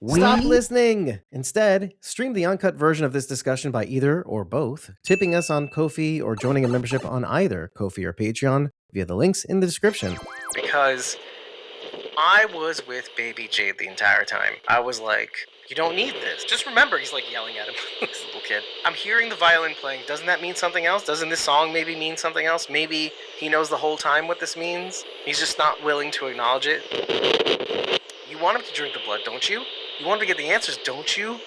Stop listening! Instead, stream the uncut version of this discussion by either or both, tipping us on Ko-fi or joining a membership on either Ko-fi or Patreon via the links in the description. Because I was with baby Jade the entire time. I was like, you don't need this. Just remember, he's like yelling at him, this little kid. I'm hearing the violin playing. Doesn't that mean something else? Doesn't this song maybe mean something else? Maybe he knows the whole time what this means. He's just not willing to acknowledge it. You want him to drink the blood, don't you? You want him to get the answers, don't you?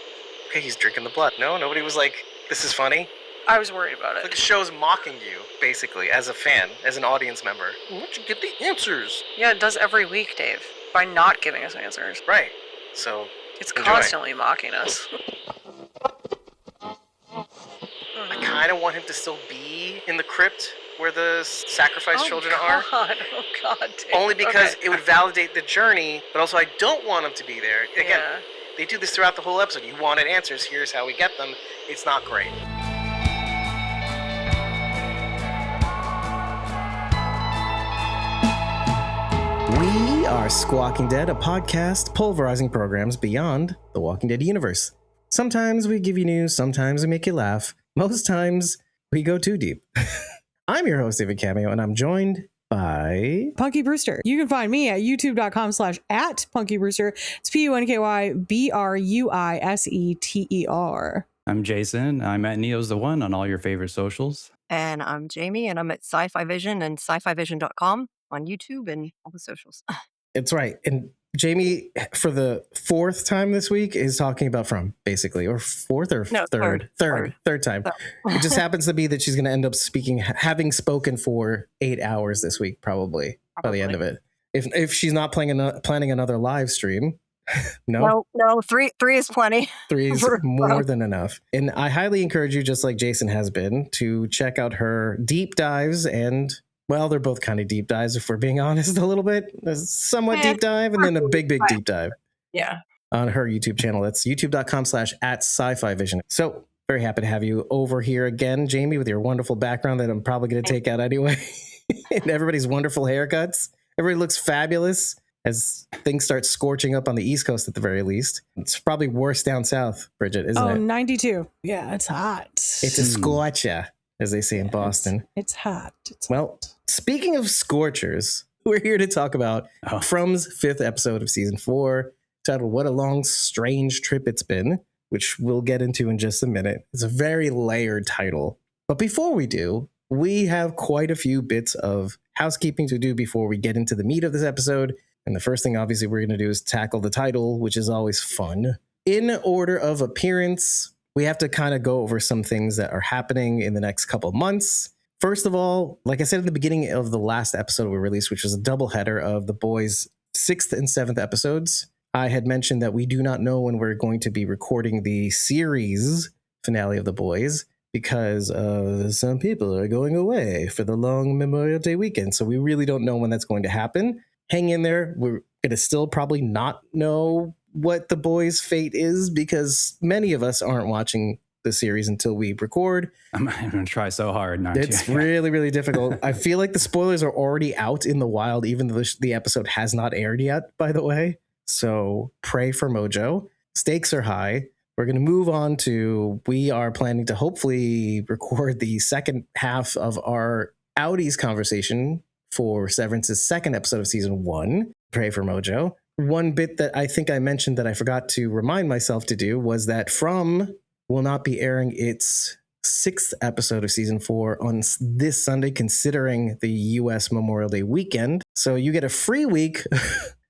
Okay, he's drinking the blood. No, nobody was like, this is funny. I was worried about it. Like the show's mocking you, basically, as a fan, as an audience member. Why don't you get the answers? Yeah, it does every week, Dave, by not giving us answers. Right. So, it's constantly mocking us. I kind of want him to still be in the crypt where the sacrificed children are. Oh God, Dave. Only because it would validate the journey, but also I don't want him to be there. Again, they do this throughout the whole episode. You wanted answers, here's how we get them. It's not great. We are Squawking Dead, a podcast pulverizing programs beyond the Walking Dead universe. Sometimes we give you news, sometimes we make you laugh. Most times we go too deep. I'm your host, David Cameo, and I'm joined by Punky Brewster. You can find me at youtube.com/@PunkyBrewster. It's PUNKYBRUISETER. I'm Jason. I'm at Neo's the One on all your favorite socials. And I'm Jamie, and I'm at Sci-Fi Vision and sci-fivision.com on YouTube and all the socials. It's right. And Jamie, for the fourth time this week, is talking about From, basically. Or fourth or third time. It just happens to be that she's going to end up having spoken for 8 hours this week, probably. By the end of it. If she's not planning another live stream. No, three is plenty. 3 is more than enough. And I highly encourage you, just like Jason has been, to check out her deep dives and... Well, they're both kind of deep dives, if we're being honest, a little bit. A somewhat deep dive, and then a big deep dive. Yeah. On her YouTube channel. That's youtube.com/@sci-fi-vision. So, very happy to have you over here again, Jamie, with your wonderful background that I'm probably going to take out anyway. And everybody's wonderful haircuts. Everybody looks fabulous as things start scorching up on the East Coast at the very least. It's probably worse down south, Bridget, isn't it? 92. Yeah, it's hot. It's a scorcher, as they say in Boston. It's hot. Speaking of scorchers, we're here to talk about From's 5th episode of season 4, titled What a Long, Strange Trip It's Been, which we'll get into in just a minute. It's a very layered title. But before we do, we have quite a few bits of housekeeping to do before we get into the meat of this episode. And the first thing, obviously, we're going to do is tackle the title, which is always fun. In order of appearance, we have to kind of go over some things that are happening in the next couple months. First of all, like I said at the beginning of the last episode we released, which was a doubleheader of the boys' 6th and 7th episodes, I had mentioned that we do not know when we're going to be recording the series finale of the boys because some people are going away for the long Memorial Day weekend. So we really don't know when that's going to happen. Hang in there. We're going to still probably not know what the boys' fate is because many of us aren't watching the series until we record. I'm going to try so hard not It's to. really, really difficult. I feel like the spoilers are already out in the wild, even though the episode has not aired yet, by the way. So pray for Mojo. Stakes are high. We're going to move on to, we are planning to hopefully record the second half of our Outies conversation for Severance's 2nd episode of season 1. Pray for Mojo. One bit that I think I mentioned that I forgot to remind myself to do was that From will not be airing its 6th episode of season 4 on this Sunday, considering the U.S. Memorial Day weekend. So you get a free week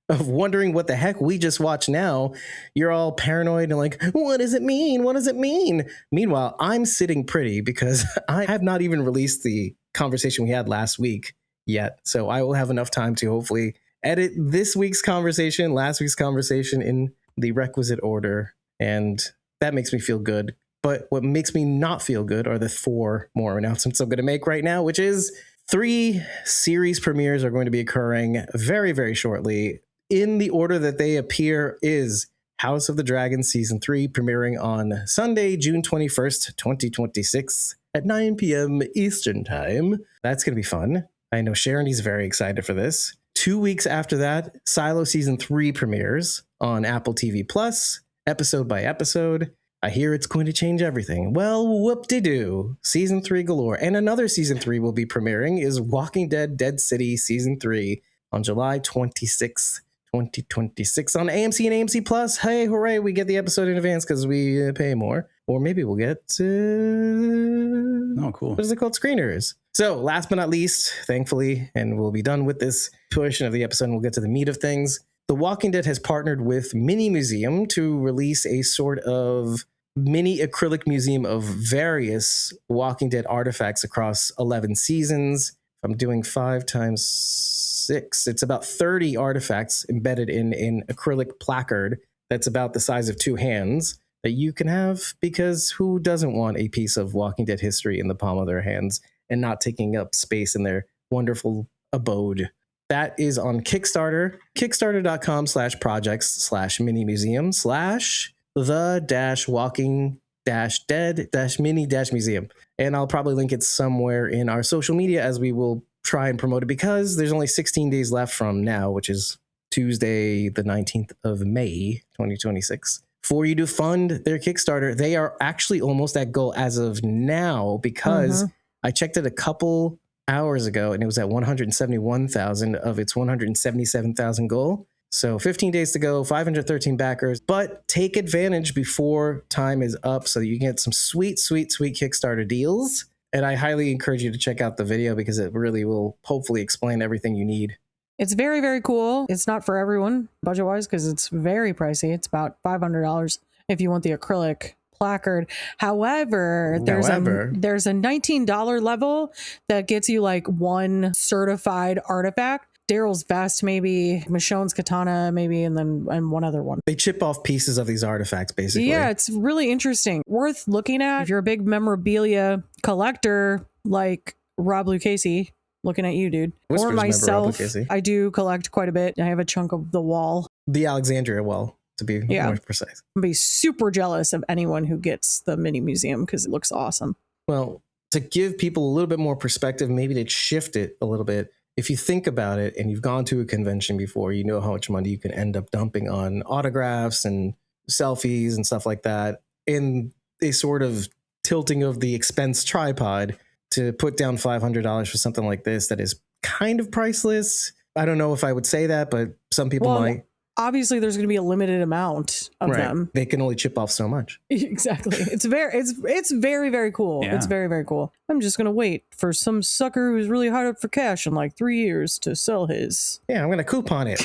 of wondering what the heck we just watched now. You're all paranoid and like, what does it mean? What does it mean? Meanwhile, I'm sitting pretty because I have not even released the conversation we had last week yet. So I will have enough time to hopefully edit this week's conversation, last week's conversation in the requisite order. And that makes me feel good. But what makes me not feel good are the 4 more announcements I'm going to make right now, which is 3 series premieres are going to be occurring very, very shortly. In the order that they appear is House of the Dragon Season 3 premiering on Sunday, June 21st, 2026 at 9 p.m. Eastern Time. That's going to be fun. I know Sharon is very excited for this. 2 weeks after that, Silo Season 3 premieres on Apple TV Plus, episode by episode. I hear it's going to change everything. Well, whoop-de-doo. Season 3 galore. And another Season 3 will be premiering is Walking Dead Dead City Season 3 on July 26th, 2026 on AMC and AMC Plus. Hey, hooray, we get the episode in advance because we pay more. Or maybe we'll get, Oh, cool. what is it called? Screeners. So last but not least, thankfully, and we'll be done with this portion of the episode and we'll get to the meat of things. The Walking Dead has partnered with Mini Museum to release a sort of mini acrylic museum of various Walking Dead artifacts across 11 seasons. If I'm doing 5 times 6, it's about 30 artifacts embedded in an acrylic placard that's about the size of 2 hands that you can have, because who doesn't want a piece of Walking Dead history in the palm of their hands and not taking up space in their wonderful abode? That is on Kickstarter, kickstarter.com/projects/mini-museum/the-walking-dead-mini-museum. And I'll probably link it somewhere in our social media as we will try and promote it, because there's only 16 days left from now, which is Tuesday, the 19th of May, 2026, for you to fund their Kickstarter. They are actually almost at goal as of now, because I checked it a couple hours ago and it was at 171,000 of its 177,000 goal. So 15 days to go, 513 backers, but take advantage before time is up so that you can get some sweet, sweet, sweet Kickstarter deals. And I highly encourage you to check out the video because it really will hopefully explain everything you need. It's very, very cool. It's not for everyone budget wise because it's very pricey. It's about $500 if you want the acrylic placard. However, there's a $19 level that gets you like one certified artifact. Daryl's vest, maybe Michonne's katana, maybe, and one other one. They chip off pieces of these artifacts, basically. Yeah, it's really interesting. Worth looking at if you're a big memorabilia collector like Rob Lucchese. Looking at you, dude. Whispers or myself, Rob I do collect quite a bit. I have a chunk of the wall. The Alexandria wall, to be more precise. I'd be super jealous of anyone who gets the mini museum because it looks awesome. Well, to give people a little bit more perspective, maybe to shift it a little bit, if you think about it and you've gone to a convention before, you know how much money you can end up dumping on autographs and selfies and stuff like that. In a sort of tilting of the expense tripod, to put down $500 for something like this that is kind of priceless. I don't know if I would say that, but some people might. Obviously, there's going to be a limited amount of them. They can only chip off so much. Exactly. It's very, very cool. Yeah. It's very, very cool. I'm just going to wait for some sucker who's really hard up for cash in like 3 years to sell his. Yeah, I'm going to coupon it.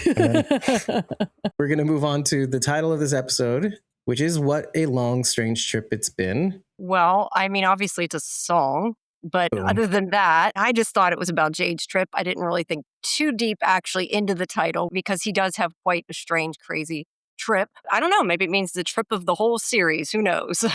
We're going to move on to the title of this episode, which is What a Long Strange Trip It's Been. Well, I mean, obviously it's a song. But Boom. Other than that, I just thought it was about Jade's trip. I didn't really think too deep actually into the title because he does have quite a strange, crazy trip. I don't know. Maybe it means the trip of the whole series. Who knows?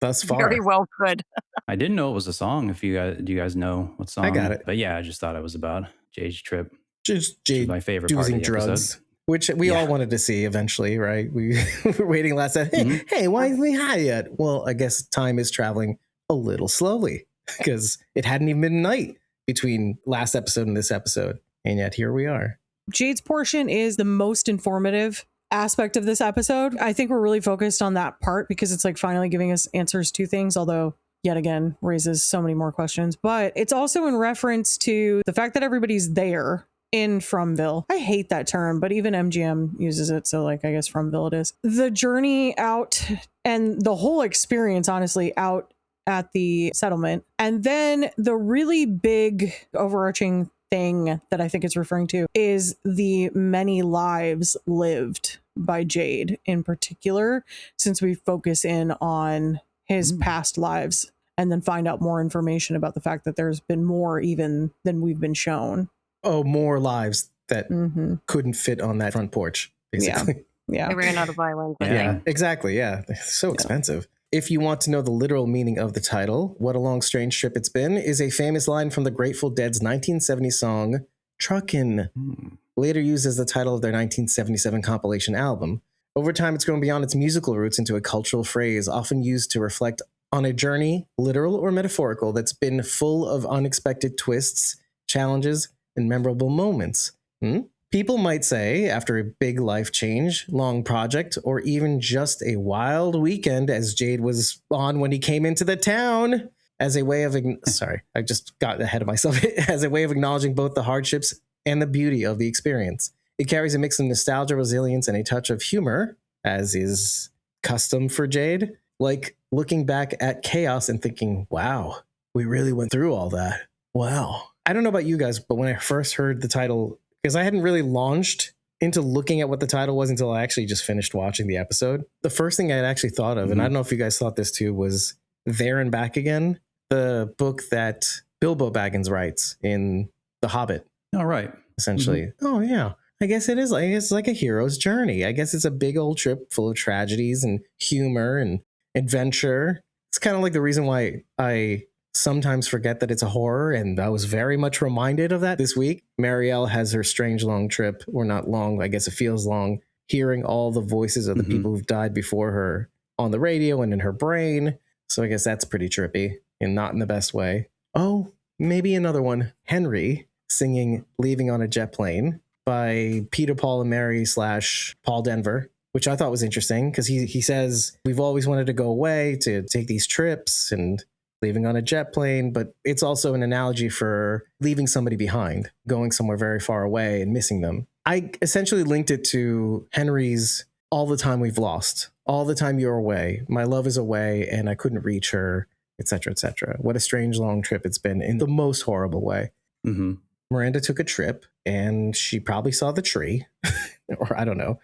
Thus far. Very well could. I didn't know it was a song. Do you guys know what song? I got it. But yeah, I just thought it was about Jade's trip. Just Jade my favorite part of using the drugs. episode. Which we all wanted to see eventually, right? We were waiting last night. Hey, why isn't he high yet? Well, I guess time is traveling a little slowly because it hadn't even been night between last episode and this episode. And yet here we are. Jade's portion is the most informative aspect of this episode. I think we're really focused on that part because it's like finally giving us answers to things, although yet again raises so many more questions. But it's also in reference to the fact that everybody's there in Fromville. I hate that term, but even MGM uses it. So like, I guess Fromville it is. The journey out and the whole experience, honestly, out at the settlement. And then the really big overarching thing that I think it's referring to is the many lives lived by Jade in particular, since we focus in on his past lives and then find out more information about the fact that there's been more even than we've been shown. Oh, more lives that couldn't fit on that front porch, basically. Yeah. They ran out of violence. Yeah, exactly. Yeah. It's so expensive. If you want to know the literal meaning of the title, What a Long Strange Trip It's Been is a famous line from the Grateful Dead's 1970 song, Truckin', later used as the title of their 1977 compilation album. Over time, it's grown beyond its musical roots into a cultural phrase often used to reflect on a journey, literal or metaphorical, that's been full of unexpected twists, challenges, and memorable moments. People might say, after a big life change, long project, or even just a wild weekend, as Jade was on when he came into the town, as a way of sorry, I just got ahead of myself. As a way of acknowledging both the hardships and the beauty of the experience. It carries a mix of nostalgia, resilience, and a touch of humor, as is custom for Jade. Like looking back at chaos and thinking, wow, we really went through all that. Wow. I don't know about you guys, but when I first heard the title, because I hadn't really launched into looking at what the title was until I actually just finished watching the episode, the first thing I had actually thought of, and I don't know if you guys thought this too, was There and Back Again, the book that Bilbo Baggins writes in The Hobbit. Oh, right. Essentially. Oh, yeah. I guess it is. I guess it's like a hero's journey. I guess it's a big old trip full of tragedies and humor and adventure. It's kind of like the reason why I sometimes forget that it's a horror, and I was very much reminded of that this week. Marielle has her strange long trip, or not long, I guess it feels long, hearing all the voices of the people who've died before her on the radio and in her brain. So I guess that's pretty trippy, and not in the best way. Oh, maybe another one. Henry singing Leaving on a Jet Plane by Peter, Paul, and Mary / Paul Denver, which I thought was interesting because he says, we've always wanted to go away to take these trips and leaving on a jet plane, but it's also an analogy for leaving somebody behind, going somewhere very far away and missing them. I essentially linked it to Henry's all the time we've lost, all the time you're away, my love is away and I couldn't reach her, etc., etc. What a strange long trip it's been in the most horrible way. Miranda took a trip and she probably saw the tree, or I don't know,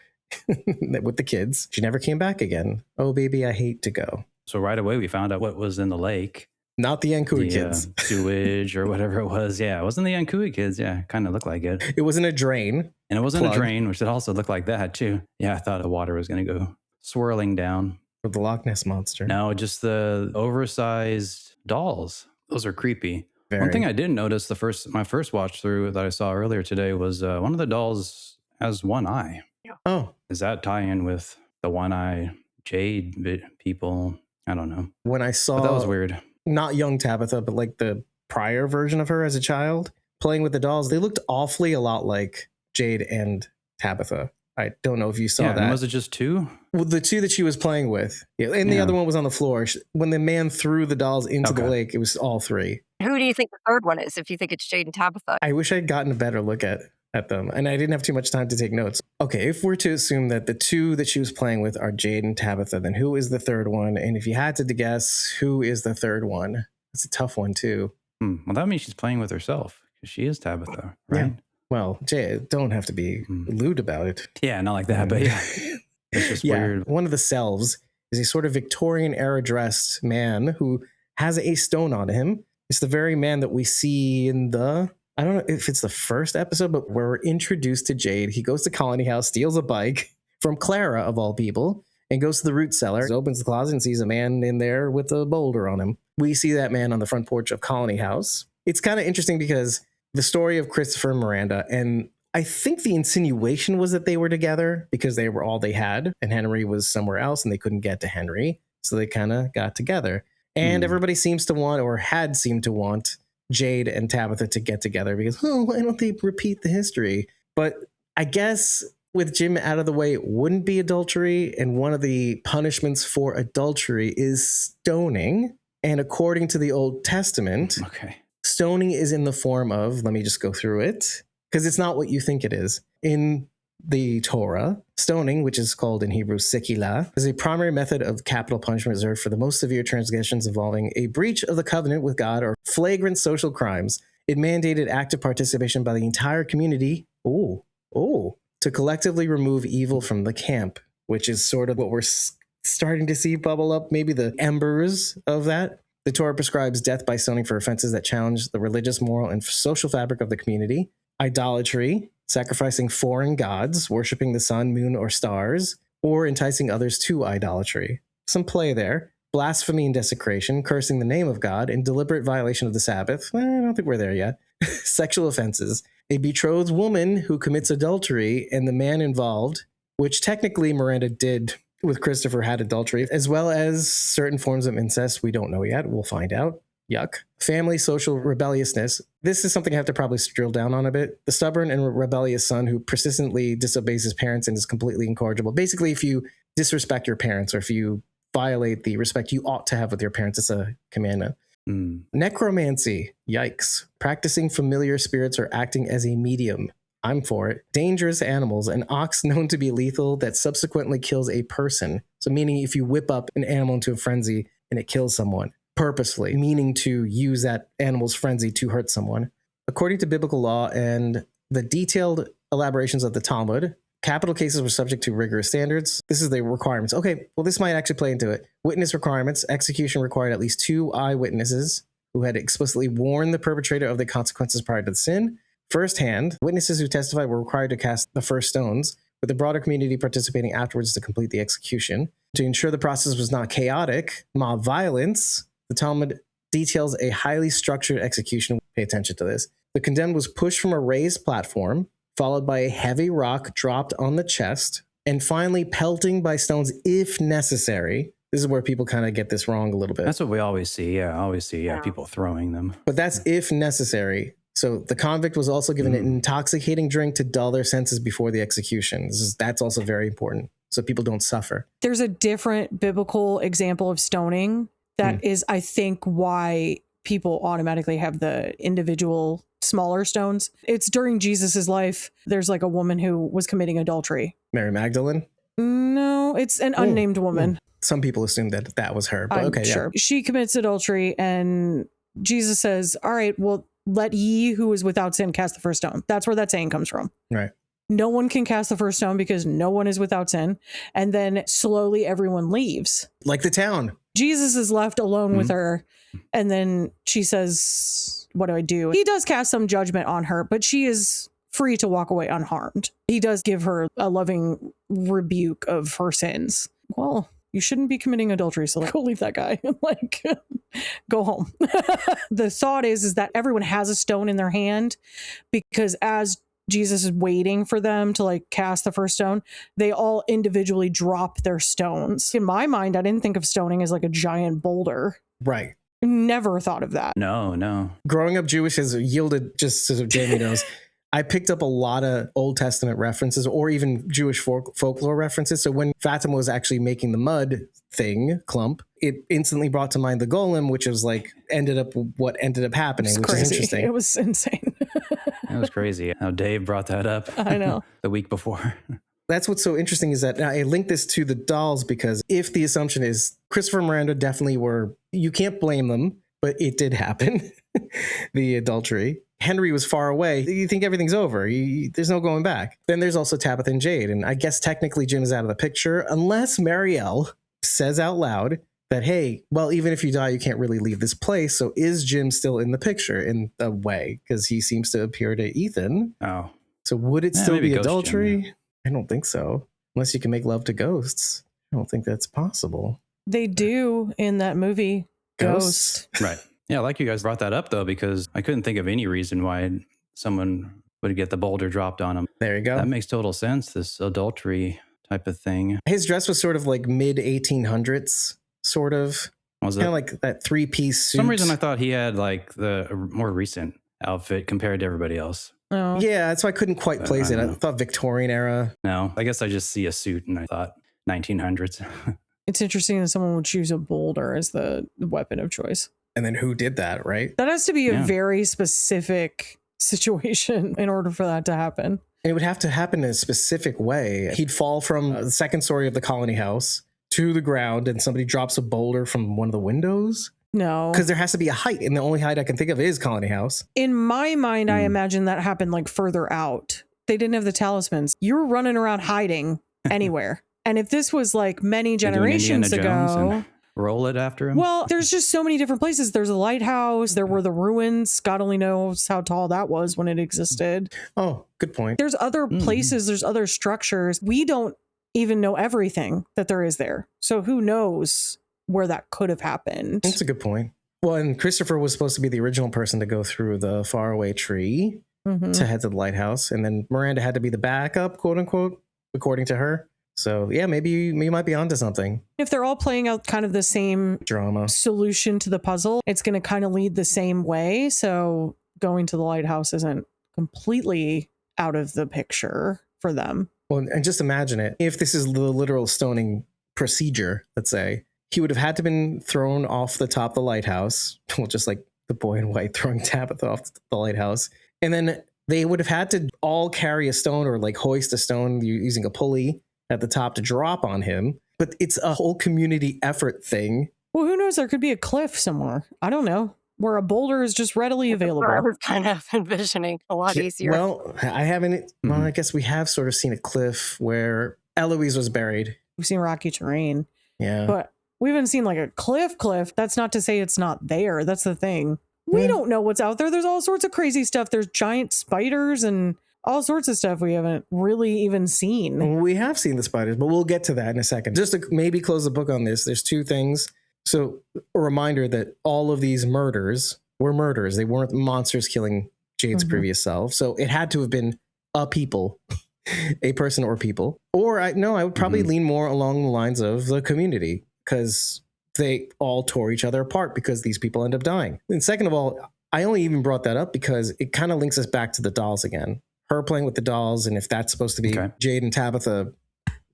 with the kids. She never came back again. Oh, baby, I hate to go. So right away, we found out what was in the lake. Not the Yankui kids. Sewage or whatever it was. Yeah, it wasn't the Yankui kids. Yeah, kind of looked like it. It wasn't a drain. And it wasn't a drain, which it also looked like that too. Yeah, I thought the water was going to go swirling down. Or the Loch Ness Monster. No, just the oversized dolls. Those are creepy. Very. One thing I didn't notice my first watch through that I saw earlier today was one of the dolls has one eye. Oh. Does that tie in with the one eye Jade people? I don't know. When I saw, but that was weird. Not young Tabitha, but like the prior version of her as a child playing with the dolls, they looked awfully a lot like Jade and Tabitha. I don't know if you saw that. And was it just two? Well, the two that she was playing with. Yeah, and the other one was on the floor. When the man threw the dolls into the lake, it was all three. Who do you think the third one is, if you think it's Jade and Tabitha? I wish I'd gotten a better look at them, and I didn't have too much time to take notes. Okay, if we're to assume that the two that she was playing with are Jade and Tabitha, then who is the third one? And if you had to guess, who is the third one? That's a tough one, too. Well, that means she's playing with herself, because she is Tabitha, right? Yeah. Well, Jade, don't have to be lewd about it. Yeah, not like that, but yeah. It's just weird. One of the selves is a sort of Victorian-era dressed man who has a stone on him. It's the very man that we see in I don't know if it's the first episode, but where we're introduced to Jade. He goes to Colony House, steals a bike from Clara, of all people, and goes to the root cellar, opens the closet and sees a man in there with a boulder on him. We see that man on the front porch of Colony House. It's kind of interesting because the story of Christopher and Miranda, and I think the insinuation was that they were together because they were all they had, and Henry was somewhere else and they couldn't get to Henry. So they kind of got together. And everybody seems to want, or had seemed to want, Jade and Tabitha to get together because, why don't they repeat the history? But I guess with Jim out of the way, it wouldn't be adultery. And one of the punishments for adultery is stoning. And according to the Old Testament, stoning is in the form of, let me just go through it, because it's not what you think it is. In the Torah, stoning, which is called in Hebrew sikila, is a primary method of capital punishment reserved for the most severe transgressions involving a breach of the covenant with God or flagrant social crimes. It mandated active participation by the entire community to collectively remove evil from the camp, which is sort of what we're starting to see bubble up, maybe the embers of that. The Torah prescribes death by stoning for offenses that challenge the religious, moral, and social fabric of the community. Idolatry, sacrificing foreign gods, worshiping the sun, moon, or stars, or enticing others to idolatry. Some play there. Blasphemy and desecration, cursing the name of God, and deliberate violation of the Sabbath. I don't think we're there yet. Sexual offenses. A betrothed woman who commits adultery and the man involved, which technically Miranda did with Christopher, had adultery, as well as certain forms of incest. We don't know yet. We'll find out. Yuck. Family, social rebelliousness. This is something I have to probably drill down on a bit. The stubborn and rebellious son who persistently disobeys his parents and is completely incorrigible. Basically, if you disrespect your parents or if you violate the respect you ought to have with your parents, it's a commandment. Necromancy. Yikes. Practicing familiar spirits or acting as a medium. I'm for it. Dangerous animals. An ox known to be lethal that subsequently kills a person. So meaning if you whip up an animal into a frenzy and it kills someone purposely, meaning to use that animal's frenzy to hurt someone. According to biblical law and the detailed elaborations of the Talmud, capital cases were subject to rigorous standards. This is the requirements. Okay, well, this might actually play into it. Witness requirements. Execution required at least 2 eyewitnesses who had explicitly warned the perpetrator of the consequences prior to the sin. Firsthand, witnesses who testified were required to cast the first stones, with the broader community participating afterwards to complete the execution. To ensure the process was not chaotic, mob violence, the Talmud details a highly structured execution. Pay attention to this. The condemned was pushed from a raised platform, followed by a heavy rock dropped on the chest, and finally pelting by stones if necessary. This is where people kind of get this wrong a little bit. That's what we always see. Yeah, I always see people throwing them. But that's if necessary. So the convict was also given an intoxicating drink to dull their senses before the execution. That's also very important, so people don't suffer. There's a different biblical example of stoning that is, I think, why people automatically have the individual smaller stones. It's during Jesus's life. There's like a woman who was committing adultery. Mary Magdalene? No, it's an unnamed woman. Some people assume that that was her, but okay, sure. Yeah. She commits adultery and Jesus says, all right, well, let ye who is without sin cast the first stone. That's where that saying comes from. Right. No one can cast the first stone because no one is without sin. And then slowly everyone leaves. Like the town. Jesus is left alone with her. And then she says, what do I do? He does cast some judgment on her, but she is free to walk away unharmed. He does give her a loving rebuke of her sins. Well, you shouldn't be committing adultery, so like, go leave that guy. Like, go home. The thought is that everyone has a stone in their hand because as Jesus is waiting for them to like cast the first stone, they all individually drop their stones. In my mind, I didn't think of stoning as like a giant boulder. Right. Never thought of that. No. Growing up Jewish has yielded, just so Jamie knows, I picked up a lot of Old Testament references or even Jewish folklore references. So when Fatima was actually making the mud thing, clump, it instantly brought to mind the golem, which was like what ended up happening, which is interesting. It was insane. That was crazy how Dave brought that up. I know. The week before. That's what's so interesting is that I linked this to the dolls because if the assumption is Christopher and Miranda definitely were, you can't blame them, but it did happen, the adultery. Henry was far away. You think everything's over. There's no going back. Then there's also Tabitha and Jade. And I guess technically Jim is out of the picture unless Marielle says out loud that, hey, well, even if you die, you can't really leave this place. So is Jim still in the picture in a way? Because he seems to appear to Ethan. Oh. So would it still be adultery? Jim, yeah. I don't think so. Unless you can make love to ghosts. I don't think that's possible. They do in that movie, Ghost. Right. Yeah, I like you guys brought that up, though, because I couldn't think of any reason why someone would get the boulder dropped on them. There you go. That makes total sense, this adultery type of thing. His dress was sort of like mid-1800s, sort of. Was it? Kind of like that three-piece suit. For some reason, I thought he had like the more recent outfit compared to everybody else. Oh. Yeah, that's why I couldn't quite place it. I thought Victorian era. No, I guess I just see a suit and I thought 1900s. It's interesting that someone would choose a boulder as the weapon of choice. And then who did that, right? That has to be a very specific situation in order for that to happen. And it would have to happen in a specific way. He'd fall from the second story of the colony house to the ground and somebody drops a boulder from one of the windows. No. Because there has to be a height, and the only height I can think of is colony house. In my mind, I imagine that happened like further out. They didn't have the talismans. You were running around hiding anywhere. And if this was like many generations ago... Roll it after him? Well, there's just so many different places. There's a lighthouse. There were the ruins. God only knows how tall that was when it existed. Oh, good point. There's other places. There's other structures. We don't even know everything that there is there. So who knows where that could have happened? That's a good point. Well, and Christopher was supposed to be the original person to go through the faraway tree to head to the lighthouse. And then Miranda had to be the backup, quote unquote, according to her. So yeah, maybe you might be onto something. If they're all playing out kind of the same Drama. solution to the puzzle, it's going to kind of lead the same way. So going to the lighthouse isn't completely out of the picture for them. Well, and just imagine it. If this is the literal stoning procedure, let's say, he would have had to been thrown off the top of the lighthouse, well, just like the boy in white throwing Tabitha off the lighthouse. And then they would have had to all carry a stone or like hoist a stone using a pulley at the top to drop on him. But it's a whole community effort thing. Well, who knows? There could be a cliff somewhere. I don't know. Where a boulder is just readily available. I was kind of envisioning a lot easier. Well, I haven't. Well, I guess we have sort of seen a cliff where Eloise was buried. We've seen rocky terrain. Yeah. But we haven't seen like a cliff. That's not to say it's not there. That's the thing. We don't know what's out there. There's all sorts of crazy stuff. There's giant spiders and all sorts of stuff we haven't really even seen. We have seen the spiders, but we'll get to that in a second. Just to maybe close the book on this, there's two things. So a reminder that all of these murders were murders. They weren't monsters killing Jade's previous self. So it had to have been a people, a person or people. Or I would probably lean more along the lines of the community, because they all tore each other apart because these people end up dying. And second of all, I only even brought that up because it kind of links us back to the dolls again. Her playing with the dolls, and if that's supposed to be Jade and Tabitha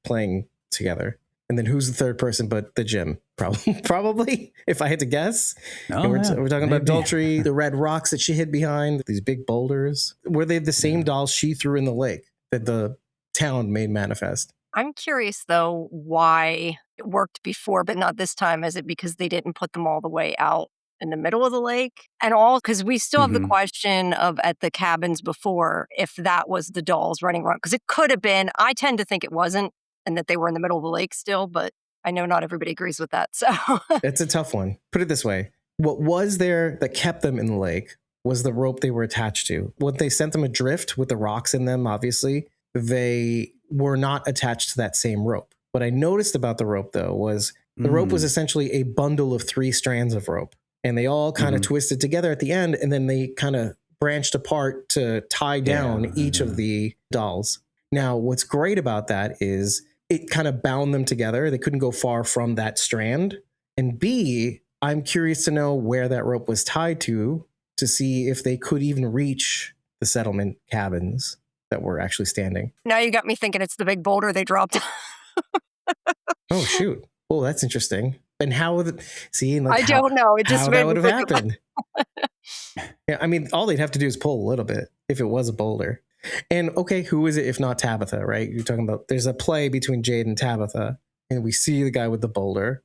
playing together. And then who's the third person but the gym? Probably, if I had to guess. We're talking about adultery, the red rocks that she hid behind, these big boulders. Were they the same dolls she threw in the lake that the town made manifest? I'm curious, though, why it worked before, but not this time. Is it because they didn't put them all the way out in the middle of the lake? And all, because we still have the question of at the cabins before, if that was the dolls running around. Because it could have been. I tend to think it wasn't, and that they were in the middle of the lake still, but I know not everybody agrees with that. So it's a tough one. Put it this way. What was there that kept them in the lake was the rope they were attached to. When they sent them adrift with the rocks in them, obviously, they were not attached to that same rope. What I noticed about the rope, though, was the rope was essentially a bundle of 3 strands of rope. And they all kind of twisted together at the end, and then they kind of branched apart to tie down each of the dolls. Now, what's great about that is it kind of bound them together. They couldn't go far from that strand. And B, I'm curious to know where that rope was tied to see if they could even reach the settlement cabins that were actually standing. Now you got me thinking it's the big boulder they dropped. Oh, shoot. Oh, that's interesting. And how would it, see? Like I don't know. It just how made that would me have think happened. Yeah, I mean, all they'd have to do is pull a little bit if it was a boulder. And okay, who is it if not Tabitha, right? You're talking about there's a play between Jade and Tabitha, and we see the guy with the boulder.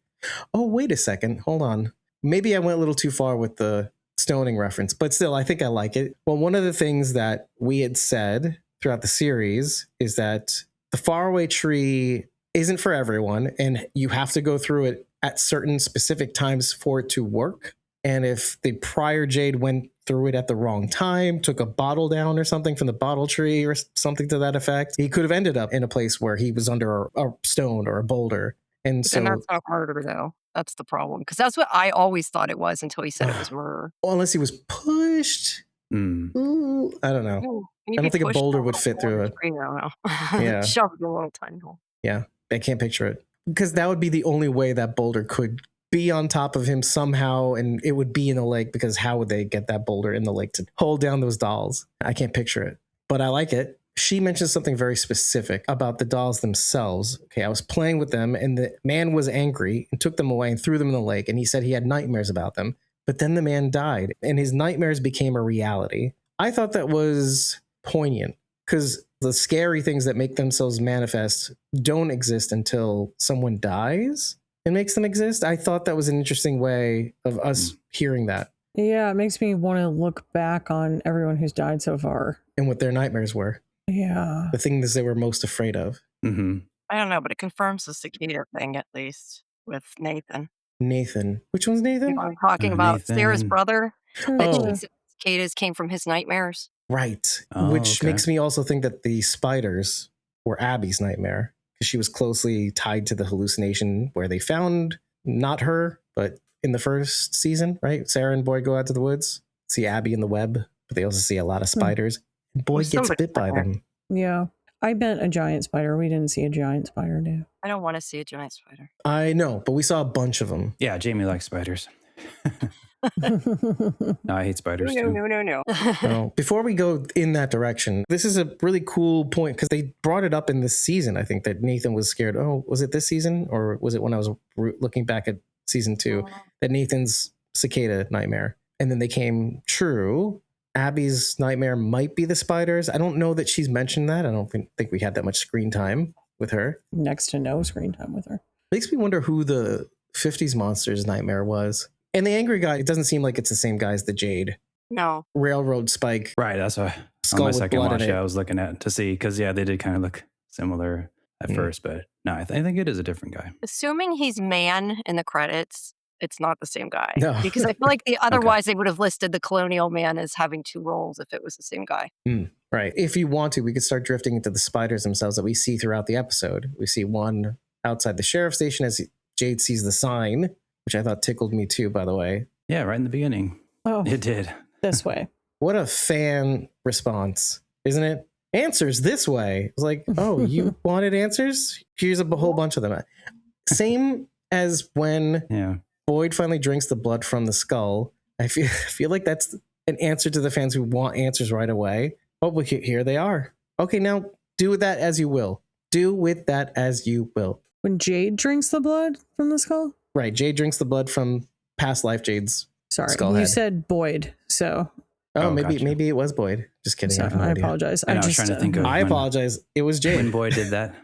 Oh, wait a second. Hold on. Maybe I went a little too far with the stoning reference, but still, I think I like it. Well, one of the things that we had said throughout the series is that the faraway tree isn't for everyone, and you have to go through it at certain specific times for it to work. And if the prior Jade went through it at the wrong time, took a bottle down or something from the bottle tree or something to that effect, he could have ended up in a place where he was under a stone or a boulder. And so that's not murder, though. That's the problem. Because that's what I always thought it was until he said it was murder. Well, unless he was pushed. Ooh, I don't know. I don't think a boulder would fit through it. Yeah. Shoved in a little tiny hole. Yeah, I can't picture it. Because that would be the only way that boulder could be on top of him somehow, and it would be in the lake, because how would they get that boulder in the lake to hold down those dolls? I can't picture it, but I like it. She mentioned something very specific about the dolls themselves. Okay, I was playing with them, and the man was angry and took them away and threw them in the lake, and he said he had nightmares about them. But then the man died, and his nightmares became a reality. I thought that was poignant, because the scary things that make themselves manifest don't exist until someone dies and makes them exist. I thought that was an interesting way of us hearing that. Yeah, it makes me want to look back on everyone who's died so far. And what their nightmares were. Yeah. The things they were most afraid of. I don't know, but it confirms the cicada thing, at least, with Nathan. Nathan. Which one's Nathan? I'm talking about Nathan. Sarah's brother. That Oh, she said cicadas came from his nightmares. right. Oh, Which okay. makes me also think that the spiders were Abby's nightmare, because she was closely tied to the hallucination where they found not her, but in the first season, right? Sarah and Boyd go out to the woods, see Abby in the web, but they also see a lot of spiders. And Boyd Well, gets somebody bit by there. them. Yeah. I meant a giant spider. We didn't see a giant spider, dude. I don't want to see a giant spider. I know, but we saw a bunch of them. Yeah, Jamie likes spiders. No, I hate spiders No, too. no. Well, before we go in that direction, this is a really cool point because they brought it up in this season. I think that Nathan was scared. Oh, was it this season or was it when I was looking back at season 2 that Nathan's cicada nightmare? And then they came true. Abby's nightmare might be the spiders. I don't know that she's mentioned that. I don't think we had that much screen time with her. Next to no screen time with her. Makes me wonder who the 50s monsters nightmare was. And the angry guy, it doesn't seem like it's the same guy as the Jade. No. Railroad spike. Right, that's why Skull on my with second blood watch, in it. I was looking at to see because they did kind of look similar at first, but no, I think it is a different guy. Assuming he's man in the credits, it's not the same guy. No. Because I feel like otherwise they would have listed the colonial man as having 2 roles if it was the same guy. Right. If you want to, we could start drifting into the spiders themselves that we see throughout the episode. We see one outside the sheriff's station as Jade sees the sign, which I thought tickled me too, by the way. Yeah, right in the beginning. Oh, It did. this way. What a fan response, isn't it? Answers this way. It's like, oh, you wanted answers? Here's a whole bunch of them. Same as when Boyd finally drinks the blood from the skull. I feel like that's an answer to the fans who want answers right away. Oh, well, here they are. Okay, now do with that as you will. Do with that as you will. When Jade drinks the blood from the skull? Right, Jade drinks the blood from past life Jade's Sorry, skull you said Boyd, so. Oh, gotcha. maybe it was Boyd. Just kidding. So, I have no I idea. apologize. I was trying to think of I when- apologize. It was Jade. When Boyd did that.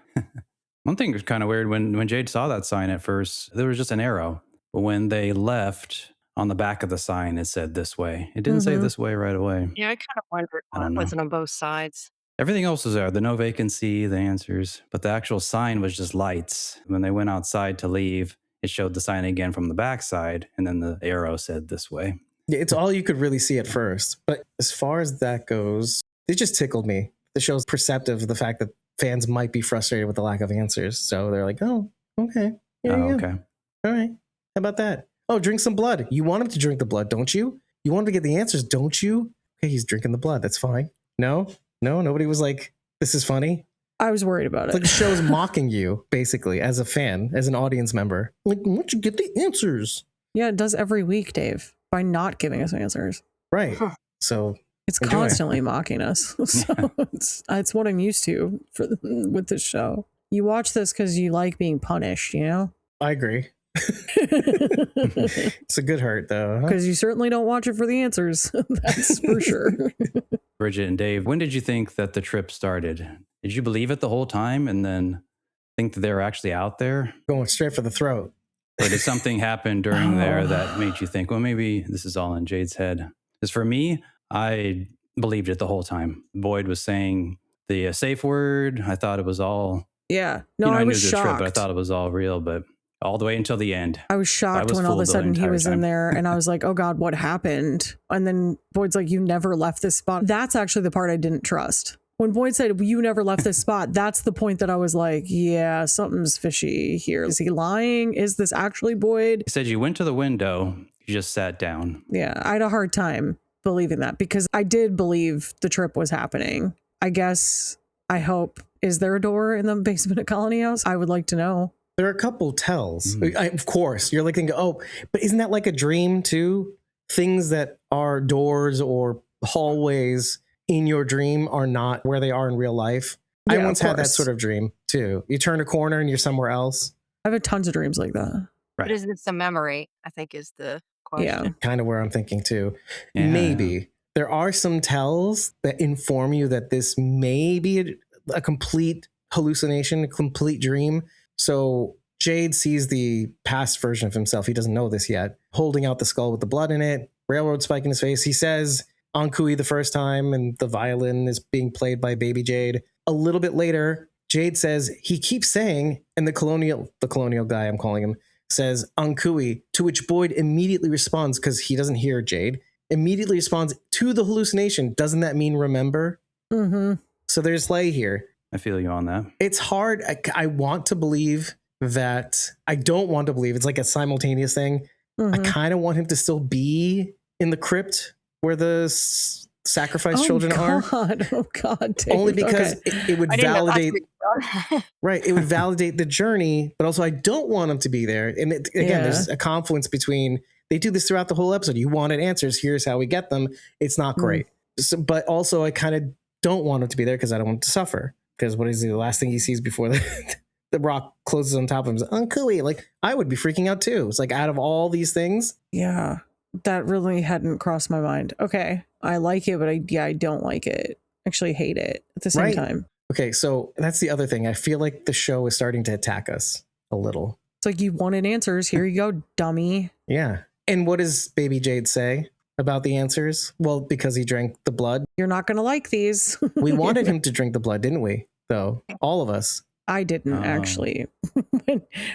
One thing was kind of weird when Jade saw that sign at first, there was just an arrow. But when they left, on the back of the sign, it said this way. It didn't say this way right away. Yeah, I kind of wondered I why don't it know. wasn't on both sides. Everything else was there. The no vacancy, the answers. But the actual sign was just lights. When they went outside to leave, it showed the sign again from the backside. And then the arrow said this way. Yeah, it's all you could really see at first. But as far as that goes, it just tickled me. The show's perceptive of the fact that fans might be frustrated with the lack of answers. So they're like, oh, okay. Here you go. Okay. All right. How about that? Oh, drink some blood. You want him to drink the blood, don't you? You want him to get the answers, don't you? Okay, he's drinking the blood. That's fine. No, nobody was like, this is funny. I was worried about It's it. like the show's mocking you, basically, as a fan, as an audience member. Like, why don't you get the answers? Yeah, it does every week, Dave, by not giving us answers. Right. So It's Enjoy. constantly mocking us. So it's what I'm used to with this show. You watch this because you like being punished, you know? I agree. It's a good hurt, though. Huh? Because you certainly don't watch it for the answers. That's for sure. Bridget and Dave, when did you think that the trip started? Did you believe it the whole time and then think that they were actually out there? Going straight for the throat. Or did something happen during there that made you think, well, maybe this is all in Jade's head? Because for me, I believed it the whole time. Boyd was saying the safe word. I thought it was all, Yeah. No, I I knew was the shocked. trip, but I thought it was all real, but all the way until the end. I was shocked was when all of a fooled the sudden he entire was in time. there and I was like, oh God, what happened? And then Boyd's like, you never left this spot. That's actually the part I didn't trust. When Boyd said, you never left this spot, that's the point that I was like, yeah, something's fishy here. Is he lying? Is this actually Boyd? He said you went to the window, you just sat down. Yeah, I had a hard time believing that because I did believe the trip was happening. I guess, I hope, is there a door in the basement of Colony House? I would like to know. There are a couple tells. Of course, you're like thinking, oh, but isn't that like a dream too? Things that are doors or hallways in your dream are not where they are in real life. I Yeah, once of had that course. sort of dream too. You turn a corner and you're somewhere else. I've had tons of dreams like that. But is this a memory? I think is the question. Yeah. Kind of where I'm thinking too. Yeah. Maybe. There are some tells that inform you that this may be a complete hallucination, a complete dream. So Jade sees the past version of himself. He doesn't know this yet. Holding out the skull with the blood in it, railroad spike in his face. He says Ankui the first time, and the violin is being played by baby Jade. A little bit later, Jade says he keeps saying, and the colonial guy, I'm calling him, says Ankui, to which Boyd immediately responds, because he doesn't hear Jade, immediately responds to the hallucination. Doesn't that mean remember? Mm-hmm. So there's lay here. I feel you on that. It's hard. I want to believe that. I don't want to believe. It's like a simultaneous thing. I Mm-hmm. kind of want him to still be in the crypt where the sacrifice children are. Oh God. Dave. Only because Okay. it would I didn't know that's validate, right? It would validate the journey, but also I don't want them to be there. And again, there's a confluence between, they do this throughout the whole episode. You wanted answers. Here's how we get them. It's not great. So, but also I kind of don't want him to be there because I don't want him to suffer. Because what is the last thing he sees before the rock closes on top of him? Is Uncooey. Like, I would be freaking out too. It's like, out of all these things. Yeah, that really hadn't crossed my mind. Okay. I like it, but I don't like it. Actually hate it at the same time. Okay, so that's the other thing. I feel like the show is starting to attack us a little. It's like, you wanted answers. Here you go, dummy. Yeah. And what does Baby Jade say about the answers? Well, because he drank the blood. You're not going to like these. We wanted him to drink the blood, didn't we? Though, all of us. I didn't actually.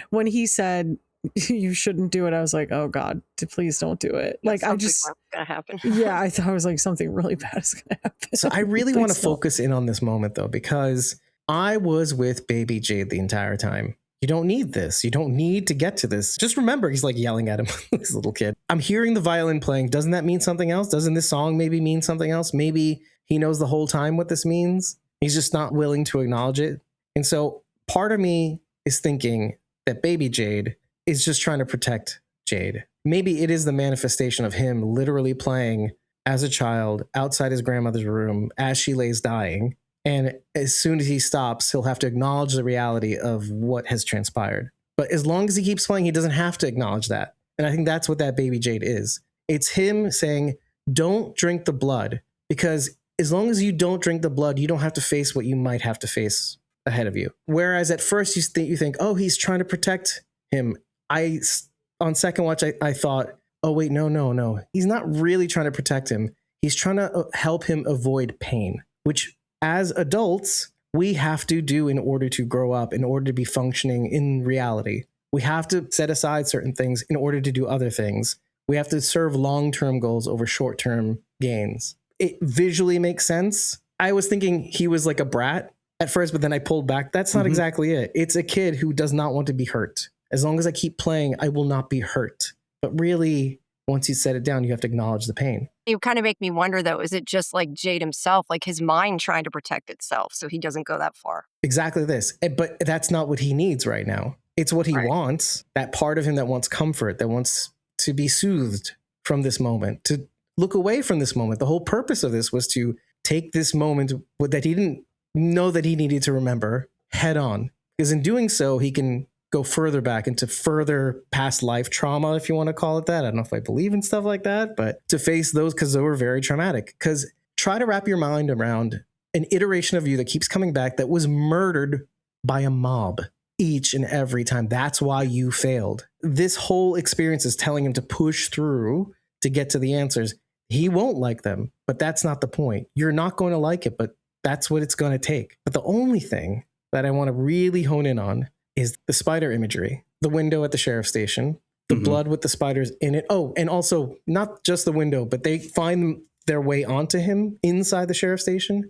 when he said you shouldn't do it, I was like, oh God, please don't do it. Like, I just, gonna happen. yeah, I thought it was like something really bad is gonna happen. So I really want to focus in on this moment though, because I was with Baby Jade the entire time. You don't need this. You don't need to get to this. Just remember, he's like yelling at him, this little kid. I'm hearing the violin playing. Doesn't that mean something else? Doesn't this song maybe mean something else? Maybe he knows the whole time what this means. He's just not willing to acknowledge it. And so part of me is thinking that Baby Jade is just trying to protect Jade. Maybe it is the manifestation of him literally playing as a child outside his grandmother's room as she lays dying. And as soon as he stops, he'll have to acknowledge the reality of what has transpired. But as long as he keeps playing, he doesn't have to acknowledge that. And I think that's what that Baby Jade is. It's him saying, don't drink the blood, because as long as you don't drink the blood, you don't have to face what you might have to face ahead of you. Whereas at first you think, oh, he's trying to protect him. On second watch, I thought, oh, wait, no. He's not really trying to protect him. He's trying to help him avoid pain, which as adults, we have to do in order to grow up, in order to be functioning in reality. We have to set aside certain things in order to do other things. We have to serve long-term goals over short-term gains. It visually makes sense. I was thinking he was like a brat at first, but then I pulled back. That's not exactly it. It's a kid who does not want to be hurt. As long as I keep playing, I will not be hurt. But really, once you set it down, you have to acknowledge the pain. You kind of make me wonder, though, is it just like Jade himself, like his mind trying to protect itself so he doesn't go that far? Exactly this. But that's not what he needs right now. It's what he wants. That part of him that wants comfort, that wants to be soothed from this moment, to look away from this moment. The whole purpose of this was to take this moment that he didn't know that he needed to remember head on. Because in doing so, he can go further back into further past life trauma, if you want to call it that. I don't know if I believe in stuff like that, but to face those because they were very traumatic. Because try to wrap your mind around an iteration of you that keeps coming back that was murdered by a mob each and every time. That's why you failed. This whole experience is telling him to push through to get to the answers. He won't like them, but that's not the point. You're not going to like it, but that's what it's going to take. But the only thing that I want to really hone in on is the spider imagery, the window at the sheriff's station, the blood with the spiders in it. Oh, and also not just the window, but they find their way onto him inside the sheriff's station.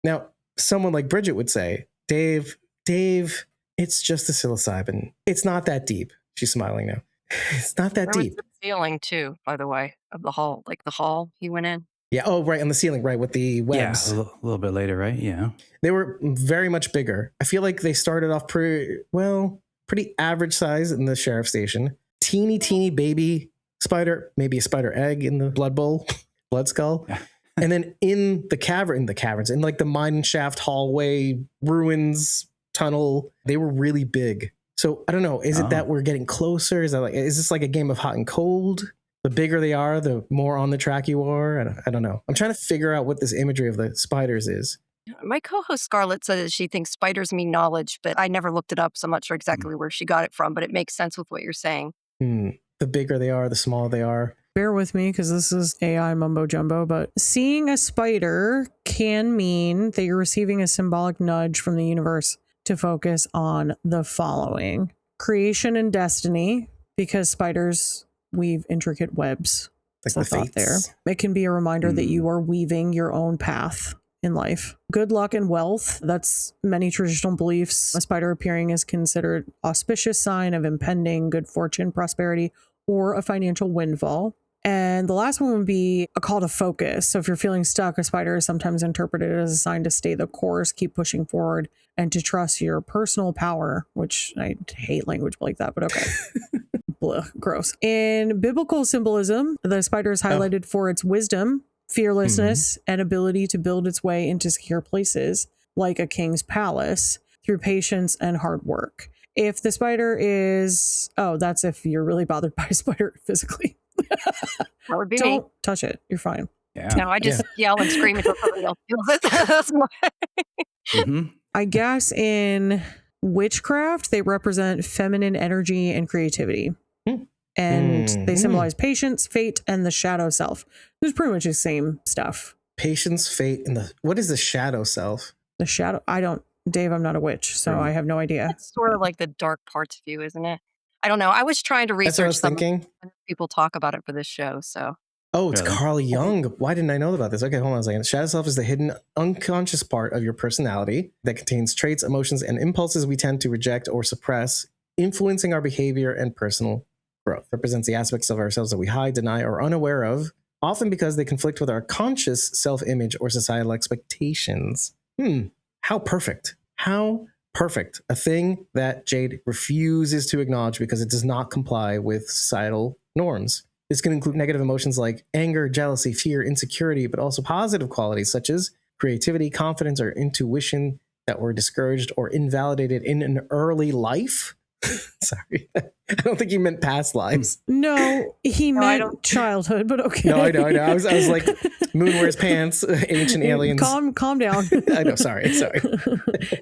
Now, someone like Bridget would say, Dave, it's just the psilocybin. It's not that deep. She's smiling now. It's not that deep. The ceiling too, by the way, of the hall, like the hall he went in. Yeah. Oh, right. On the ceiling, right. With the webs. Yeah, a little bit later, right? Yeah. They were very much bigger. I feel like they started off pretty average size in the sheriff's station. Teeny baby spider, maybe a spider egg in the blood bowl, blood skull. Yeah. And then in the caverns, in like the mine shaft hallway, ruins, tunnel, they were really big. So I don't know. Is it that we're getting closer? Is this like a game of hot and cold? The bigger they are, the more on the track you are. I don't know. I'm trying to figure out what this imagery of the spiders is. My co-host Scarlett says she thinks spiders mean knowledge, but I never looked it up, so I'm not sure exactly where she got it from, but it makes sense with what you're saying. The bigger they are, the smaller they are. Bear with me because this is AI mumbo jumbo, but seeing a spider can mean that you're receiving a symbolic nudge from the universe to focus on the following: creation and destiny, because spiders weave intricate webs. Like the thought there. It can be a reminder that you are weaving your own path in life. Good luck and wealth. That's many traditional beliefs. A spider appearing is considered auspicious sign of impending good fortune, prosperity, or a financial windfall. And the last one would be a call to focus. So if you're feeling stuck, a spider is sometimes interpreted as a sign to stay the course, keep pushing forward, and to trust your personal power, which I hate language like that, but okay. Blah, gross. In biblical symbolism, the spider is highlighted for its wisdom, fearlessness, and ability to build its way into secure places, like a king's palace, through patience and hard work. If the spider is, that's if you're really bothered by a spider physically. That would be me. Don't touch it. You're fine. Yeah. No, I just yell and scream until somebody else feels it. That's my- I guess in witchcraft, they represent feminine energy and creativity. And they symbolize patience, fate, and the shadow self. It's pretty much the same stuff. Patience, fate, and what is the shadow self? The shadow, Dave, I'm not a witch, so I have no idea. It's sort of like the dark parts of you, isn't it? I don't know. I was trying to That's what I research was thinking. people talk about it for this show, so. Oh, it's Carl Jung. Why didn't I know about this? Okay, hold on a second. Shadow self is the hidden unconscious part of your personality that contains traits, emotions, and impulses we tend to reject or suppress, influencing our behavior and personal growth. Represents the aspects of ourselves that we hide, deny, or are unaware of, often because they conflict with our conscious self-image or societal expectations. How perfect. How perfect. A thing that Jade refuses to acknowledge because it does not comply with societal norms. This can include negative emotions like anger, jealousy, fear, insecurity, but also positive qualities such as creativity, confidence, or intuition that were discouraged or invalidated in an early life. Sorry. I don't think he meant past lives. No, he meant childhood, but okay. No, I know. I was like, Moon wears pants, ancient aliens. Calm down. I know, sorry.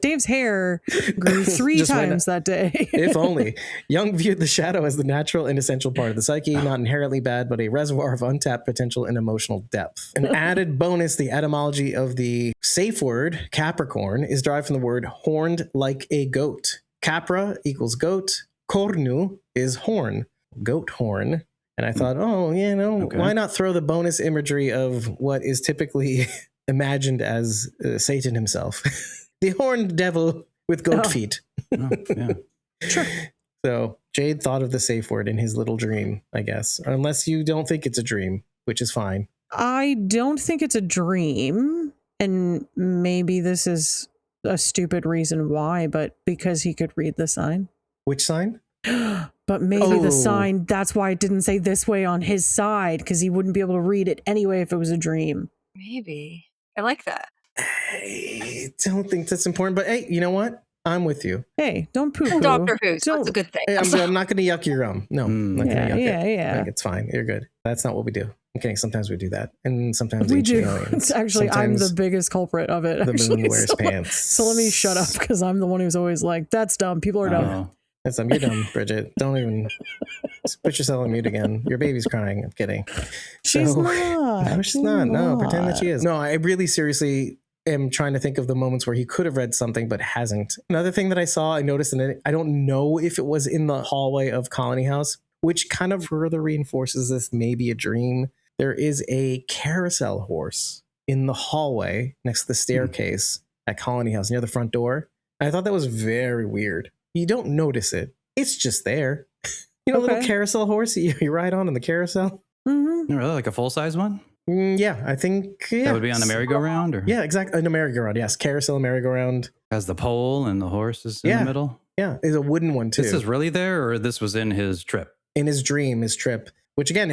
Dave's hair grew 3 times that day. If only. Jung viewed the shadow as the natural and essential part of the psyche, not inherently bad, but a reservoir of untapped potential and emotional depth. An added bonus, the etymology of the safe word, Capricorn, is derived from the word horned like a goat. Capra equals goat. Cornu is horn, goat horn. And I thought, why not throw the bonus imagery of what is typically imagined as Satan himself? The horned devil with goat feet. Sure. So Jade thought of the safe word in his little dream, I guess. Unless you don't think it's a dream, which is fine. I don't think it's a dream. And maybe this is a stupid reason why, but because he could read the sign. Which sign? But maybe the sign, that's why it didn't say this way on his side, because he wouldn't be able to read it anyway if it was a dream. Maybe. I like that. I don't think that's important, but hey, you know what? I'm with you. Hey, don't poo-poo. Doctor Who, so it's a good thing. Hey, I'm not going to yuck your rum. No, I'm not going to yuck it. Yeah. Like, it's fine. You're good. That's not what we do. I'm kidding. Sometimes we do that. And sometimes we do. Aliens. It's actually, sometimes I'm the biggest culprit of it. The actually. moon wears pants. So let me shut up because I'm the one who's always like, that's dumb. People are dumb. That's dumb. You're dumb, Bridget. Don't even put yourself on mute again. Your baby's crying. I'm kidding. She's not. No, she's not. No, pretend that she is. No, I really seriously am trying to think of the moments where he could have read something but hasn't. Another thing that I noticed, and I don't know if it was in the hallway of Colony House, which kind of further reinforces this maybe a dream. There is a carousel horse in the hallway next to the staircase at Colony House near the front door. And I thought that was very weird. You don't notice it. It's just there. You know, a little carousel horse you ride on in the carousel? Mm-hmm. Really? Like a full-size one? Yeah, I think. Yeah. That would be on a merry-go-round? Or? Yeah, exactly. On a merry-go-round, yes. Carousel and merry-go-round. Has the pole and the horse is in the middle? Yeah, it's a wooden one too. This is really there, or this was in his trip? In his dream, his trip. Which again,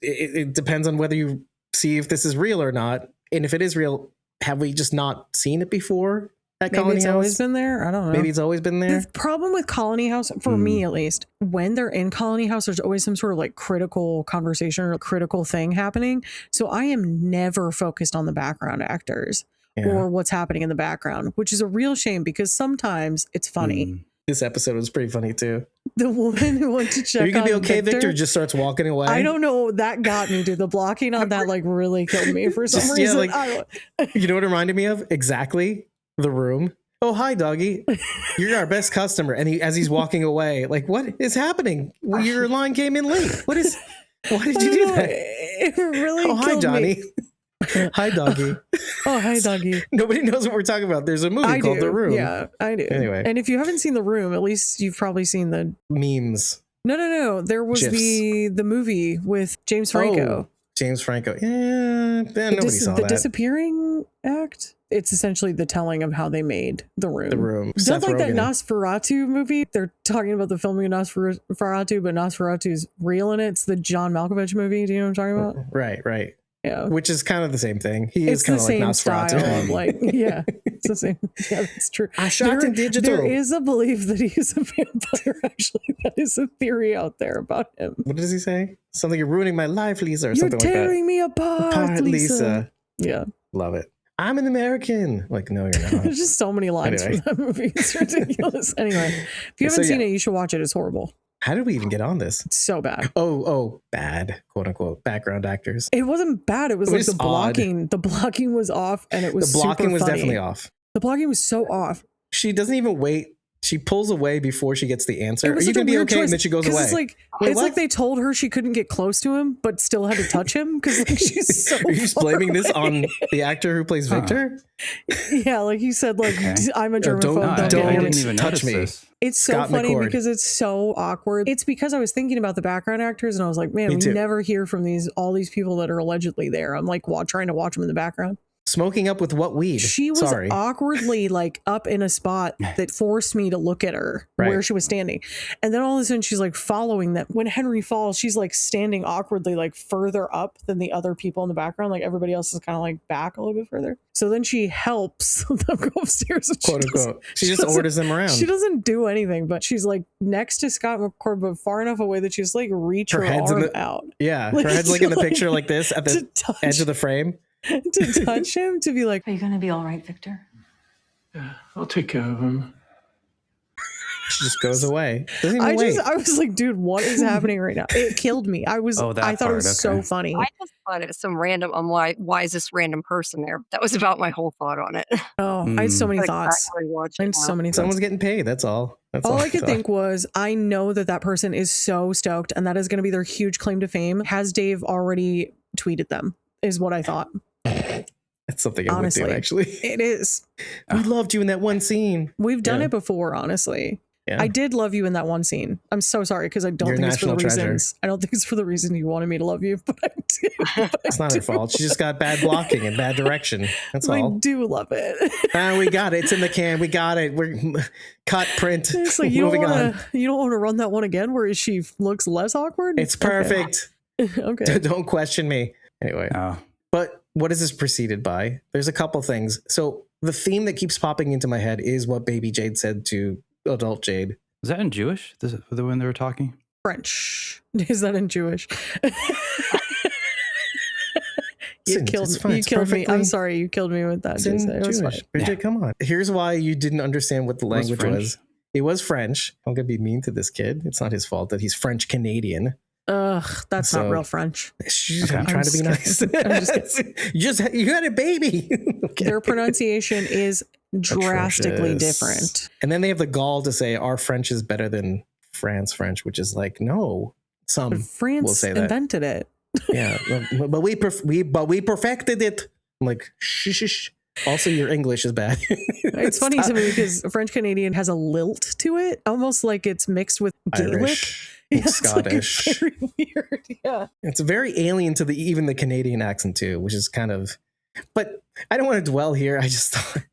it depends on whether you see if this is real or not. And if it is real, have we just not seen it before at Colony House? Maybe it's always been there. I don't know. Maybe it's always been there. The problem with Colony House, for me at least, when they're in Colony House, there's always some sort of like critical conversation or critical thing happening. So I am never focused on the background actors or what's happening in the background, which is a real shame because sometimes it's funny. This episode was pretty funny too. The woman who went to check Are you gonna on be okay, Victor just starts walking away. I don't know. That got me, dude. The blocking on that like really killed me for some reason. You know what it reminded me of? Exactly. The Room. Oh, hi, doggy. You're our best customer. And as he's walking away, like, what is happening? Well, your line came in late. Why did you do that? It really hi, killed Johnny. me. Hi, doggy. Oh, hi, doggy. Nobody knows what we're talking about. There's a movie called The Room. Yeah, I do. Anyway. And if you haven't seen The Room, at least you've probably seen the memes. No. There was GIFs. the movie with James Franco. Oh, James Franco. Yeah, nobody saw the that. Disappearing Act. It's essentially the telling of how they made The Room. The Room. Just Seth like that Rogen. Nosferatu movie. They're talking about the filming of Nosferatu, but Nosferatu's real in it. It's the John Malkovich movie. Do you know what I'm talking about? Right. Yeah. Which is kind of the same thing. He is It's kind the of like same Nosferatu. style of like, yeah, it's the same. Yeah, that's true. I shot in digital. There is a belief that he's a vampire, actually. That is a theory out there about him. What does he say? Something, you're ruining my life, Lisa, or You're something like that. tearing me apart, Lisa. Yeah. Love it. I'm an American. Like, no, you're not. There's just so many lines Anyway. from that movie. It's ridiculous. Anyway, if you So, haven't seen yeah. it, you should watch it. It's horrible. How did we even get on this? It's so bad. Oh, bad, quote unquote, background actors. It wasn't bad. It was It like was the odd. blocking. The blocking was off, and it was The blocking super was funny. definitely off. The blocking was so off. She doesn't even wait. She pulls away before she gets the answer. It Are was you such a going to be weird okay? choice, And then she goes 'cause away. It's like Wait, it's what? like they told her she couldn't get close to him, but still had to touch him because like she's so. Are you just far blaming this away. on the actor who plays Victor? Yeah, like you said, like Okay. I'm a don't- germaphobe. No, I Don't don't get didn't it. even touch notice me. this. It's so Scott funny McCord. because it's so awkward. It's because I was thinking about the background actors and I was like, man, Me we too. never hear from all these people that are allegedly there. I'm like trying to watch them in the background. Smoking up with what weed? She was Sorry. awkwardly like up in a spot that forced me to look at her Right. where she was standing. And then all of a sudden she's like following them. When Henry falls, she's like standing awkwardly like further up than the other people in the background. Like everybody else is kind of like back a little bit further. So then she helps them go upstairs. And Quote unquote. She just orders them around. She doesn't do anything, but she's like next to Scott McCord, but far enough away that she's like reach her head's in arm the- out Yeah, Like, her head's like in the like, picture like this at to the touch, edge of the frame. to touch him, to be like, Are you going to be all right, Victor? Yeah, I'll take care of him. She just goes away. Doesn't even wait. I was like, dude, what is happening right now? It killed me. I Oh, that thought it part, was so okay. funny. I just thought it was some random. Why is this random person there? That was about my whole thought on it. Oh, I had so many Like, thoughts. I rewatched I it had so now. many thoughts. Someone's getting paid. That's all. That's All I could thought. think was, I know that person is so stoked, and that is going to be their huge claim to fame. Has Dave already tweeted them? Is what I thought. That's something I Honestly. would do, actually. It is. We loved you in that one scene. We've done Yeah. it before, honestly. Yeah. I did love you in that one scene. I'm so sorry because I don't You're a think it's for the national treasure. reasons. I don't think it's for the reason you wanted me to love you, but I do. But It's I not her do. fault. She just got bad blocking and bad direction. That's I all. do love it. We got it. It's in the can. We got it. We're cut, print. It's like you Moving on. don't want to run that one again where she looks less awkward. It's perfect. Okay. Okay. Don't question me. Anyway, Oh, but what is this preceded by? There's a couple things. So the theme that keeps popping into my head is what baby Jade said to adult Jade. was that in Jewish? When they were talking? French. Is that in Jewish? Listen, You killed it's fine. me. You It's killed me. I'm perfectly- sorry. You killed me with that. It's in Jason. It was Jewish. fine. Bridget, come on. Here's why you didn't understand what the was language French? was. It was French. I'm gonna be mean to this kid. It's not his fault that he's French Canadian. Ugh, that's So- not real French. She's Okay. I'm trying to be I'm nice. just kidding. you had a baby. Okay. Their pronunciation is drastically Atrocious. different. And then they have the gall to say our French is better than France French, which is like no. Some But France will say that. invented it. Yeah, but we perfected it. I'm like shh. Also, your English is bad. It's funny to me because French Canadian has a lilt to it, almost like it's mixed with Gaelic. Irish, Yeah, it's like Scottish. it's very weird. Yeah. It's very alien to even the Canadian accent too, which is kind of. But I don't want to dwell here. I just thought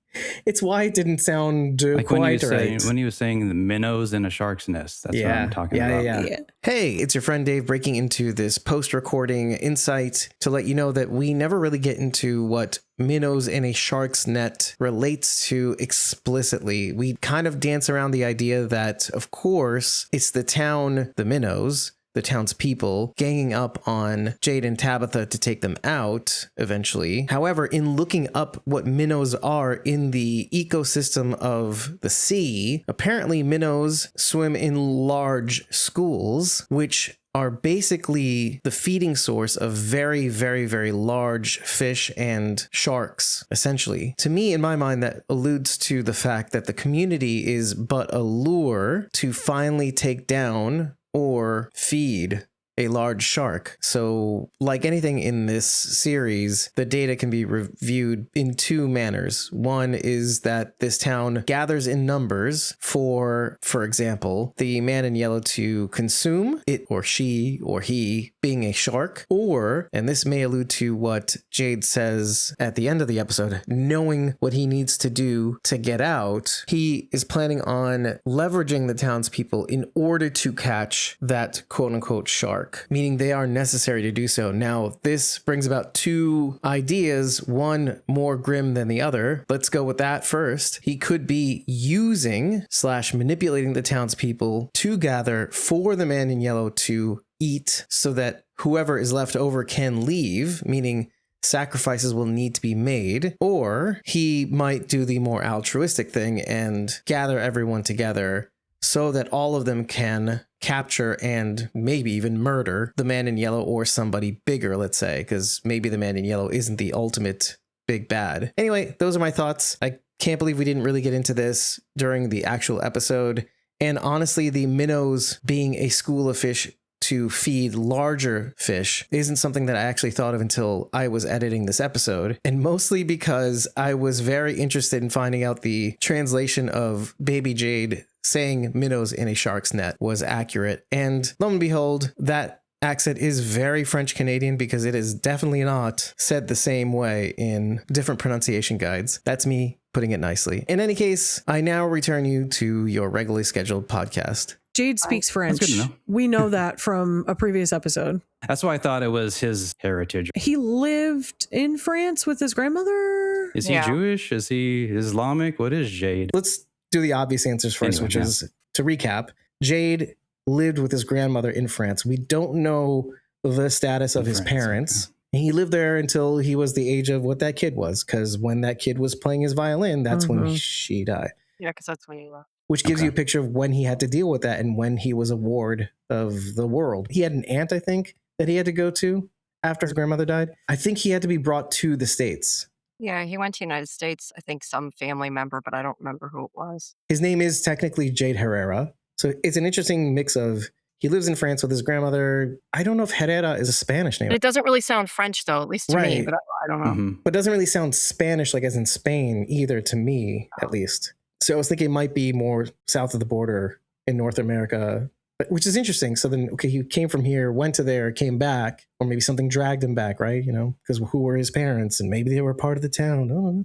it's why it didn't sound Like when quite right. when he was saying the minnows in a shark's nest. That's what I'm talking about. Yeah. Hey, it's your friend Dave breaking into this post-recording insight to let you know that we never really get into what minnows in a shark's net relates to explicitly. We kind of dance around the idea that, of course, it's the town, the minnows, the townspeople ganging up on Jade and Tabitha to take them out eventually. However, in looking up what minnows are in the ecosystem of the sea, apparently minnows swim in large schools, which are basically the feeding source of very, very, very large fish and sharks, essentially. To me, in my mind, that alludes to the fact that the community is but a lure to finally take down or feed a large shark. So like anything in this series, the data can be reviewed in two manners. One is that this town gathers in numbers for example, the man in yellow to consume, it or she or he being a shark, or, and this may allude to what Jade says at the end of the episode, knowing what he needs to do to get out, he is planning on leveraging the townspeople in order to catch that quote unquote shark, meaning they are necessary to do so. Now, this brings about two ideas, one more grim than the other. Let's go with that first. He could be using / manipulating the townspeople to gather for the man in yellow to eat so that whoever is left over can leave, meaning sacrifices will need to be made, or he might do the more altruistic thing and gather everyone together so that all of them can capture and maybe even murder the man in yellow or somebody bigger, let's say, because maybe the man in yellow isn't the ultimate big bad. Anyway, those are my thoughts. I can't believe we didn't really get into this during the actual episode. And honestly, the minnows being a school of fish to feed larger fish isn't something that I actually thought of until I was editing this episode. And mostly because I was very interested in finding out the translation of Baby Jade saying minnows in a shark's net was accurate. And lo and behold, that accent is very French Canadian because it is definitely not said the same way in different pronunciation guides. That's me putting it nicely. In any case, I now return you to your regularly scheduled podcast. Jade speaks French. That's good to know. We know that from a previous episode. That's why I thought it was his heritage. He lived in France with his grandmother. Is he Jewish? Is he Islamic? What is Jade? Let's do the obvious answers first, which is, to recap, Jade lived with his grandmother in France. We don't know the status of his parents. Okay. He lived there until he was the age of what that kid was, because when that kid was playing his violin, that's when she died. Yeah, because that's when he left. Which gives you a picture of when he had to deal with that and when he was a ward of the world. He had an aunt, I think, that he had to go to after his grandmother died. I think he had to be brought to the States. Yeah, he went to the United States. I think some family member, but I don't remember who it was. His name is technically Jade Herrera. So it's an interesting mix of he lives in France with his grandmother. I don't know if Herrera is a Spanish name. It doesn't really sound French, though, at least to me, but I don't know. But it doesn't really sound Spanish, like as in Spain, either to me, at least. So I was thinking it might be more south of the border in North America, which is interesting. So then, okay, he came from here, went to there, came back, or maybe something dragged him back, right? You know, because who were his parents? And maybe they were part of the town. Oh,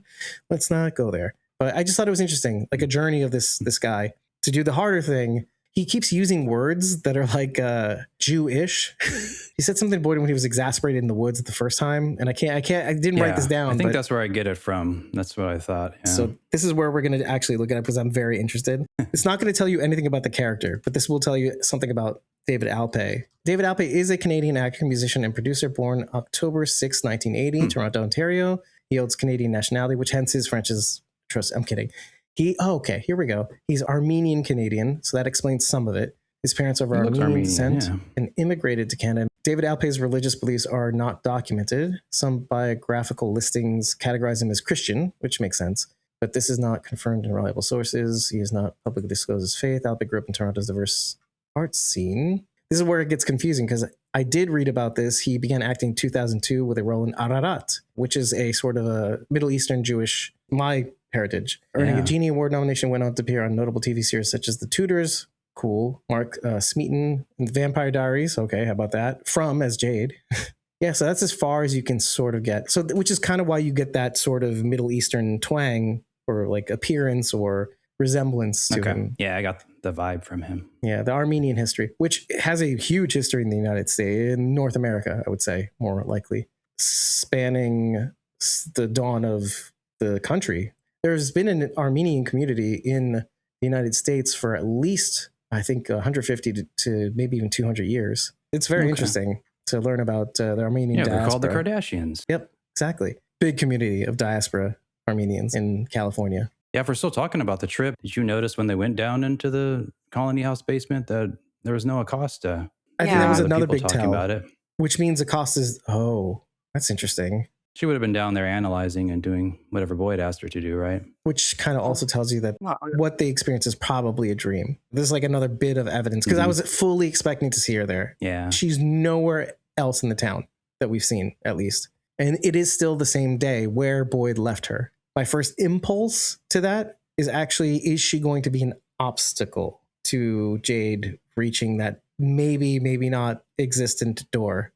let's not go there. But I just thought it was interesting, like a journey of this guy to do the harder thing. He keeps using words that are like Jewish. He said something to Boyd when he was exasperated in the woods the first time. And I didn't write this down. I think that's where I get it from. That's what I thought. Yeah. So this is where we're going to actually look at it because I'm very interested. It's not going to tell you anything about the character, but this will tell you something about David Alpay. David Alpay is a Canadian actor, musician, and producer born October 6, 1980, Toronto, Ontario. He holds Canadian nationality, which hence his French is trust. I'm kidding. Okay, here we go. He's Armenian Canadian, so that explains some of it. His parents are of Armenian descent and immigrated to Canada. David Alpay's religious beliefs are not documented. Some biographical listings categorize him as Christian, which makes sense, but this is not confirmed in reliable sources. He has not publicly disclosed his faith. Alpay grew up in Toronto's diverse arts scene. This is where it gets confusing because I did read about this. He began acting in 2002 with a role in Ararat, which is a sort of a Middle Eastern Jewish, my heritage. Earning a Genie Award nomination, went on to appear on notable TV series such as The Tudors, cool, Mark Smeaton, and The Vampire Diaries, okay, how about that? From as Jade. Yeah, so that's as far as you can sort of get. So, which is kind of why you get that sort of Middle Eastern twang or like appearance or resemblance to him. Yeah, I got the vibe from him. Yeah, the Armenian history, which has a huge history in the United States, in North America, I would say, more likely, spanning the dawn of the country. There's been an Armenian community in the United States for at least, I think, 150 to maybe even 200 years. It's very interesting to learn about the Armenian diaspora. They're called the Kardashians. Yep, exactly. Big community of diaspora Armenians in California. Yeah, if we're still talking about the trip, did you notice when they went down into the colony house basement that there was no Acosta? I think that was another big tell about it. Which means Acosta's, that's interesting. She would have been down there analyzing and doing whatever Boyd asked her to do, right? Which kind of also tells you that Well, what they experience is probably a dream. There's like another bit of evidence because I was fully expecting to see her there. Yeah. She's nowhere else in the town that we've seen, at least. And it is still the same day where Boyd left her. My first impulse to that is actually, is she going to be an obstacle to Jade reaching that maybe not existent door?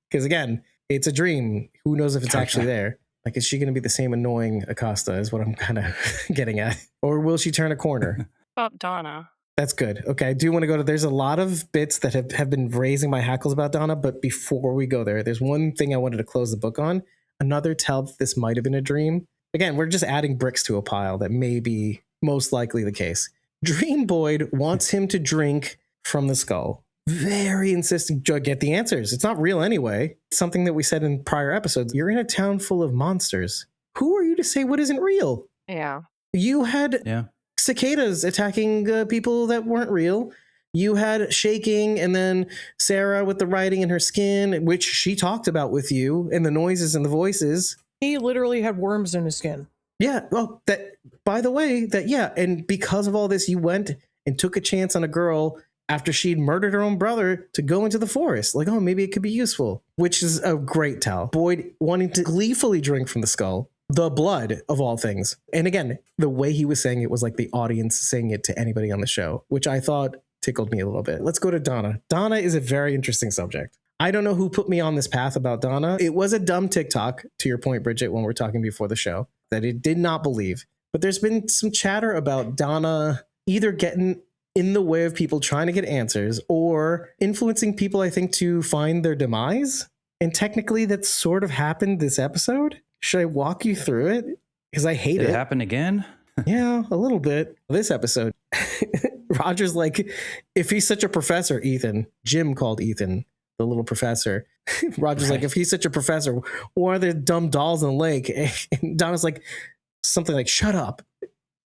Because again, it's a dream. Who knows if it's actually there? Like, is she going to be the same annoying Acosta is what I'm kind of getting at? Or will she turn a corner? About Donna. That's good. Okay, I do want to go to, there's a lot of bits that have been raising my hackles about Donna, but before we go there, there's one thing I wanted to close the book on. Another tell that this might have been a dream. Again, we're just adding bricks to a pile that may be most likely the case. Dream Boyd wants him to drink from the skull. Very insistent, get the answers. It's not real anyway. Something that we said in prior episodes. You're in a town full of monsters. Who are you to say what isn't real? yeah. You had cicadas attacking people that weren't real. You had shaking, and then Sarah with the writing in her skin, which she talked about with you, and the noises and the voices. He literally had worms in his skin. Yeah. Well, that, by the way, and because of all this, you went and took a chance on a girl after she'd murdered her own brother to go into the forest. Like, oh, maybe it could be useful, which is a great tell. Boyd wanting to gleefully drink from the skull, the blood of all things. And again, the way he was saying it was like the audience saying it to anybody on the show, which I thought tickled me a little bit. Let's go to Donna. Donna is a very interesting subject. I don't know who put me on this path about Donna. It was a dumb TikTok, to your point, Bridget, when we're talking before the show, that it did not believe. But there's been some chatter about Donna either getting in the way of people trying to get answers or influencing people, I think, to find their demise. And technically that sort of happened this episode. Should I walk you through it? Because I hate Did it. it happen again? Yeah, a little bit. This episode, Roger's like, if he's such a professor, Ethan, Jim called Ethan, the little professor. Roger's like, if he's such a professor, why are there dumb dolls in the lake? And Donna's like, something like, shut up.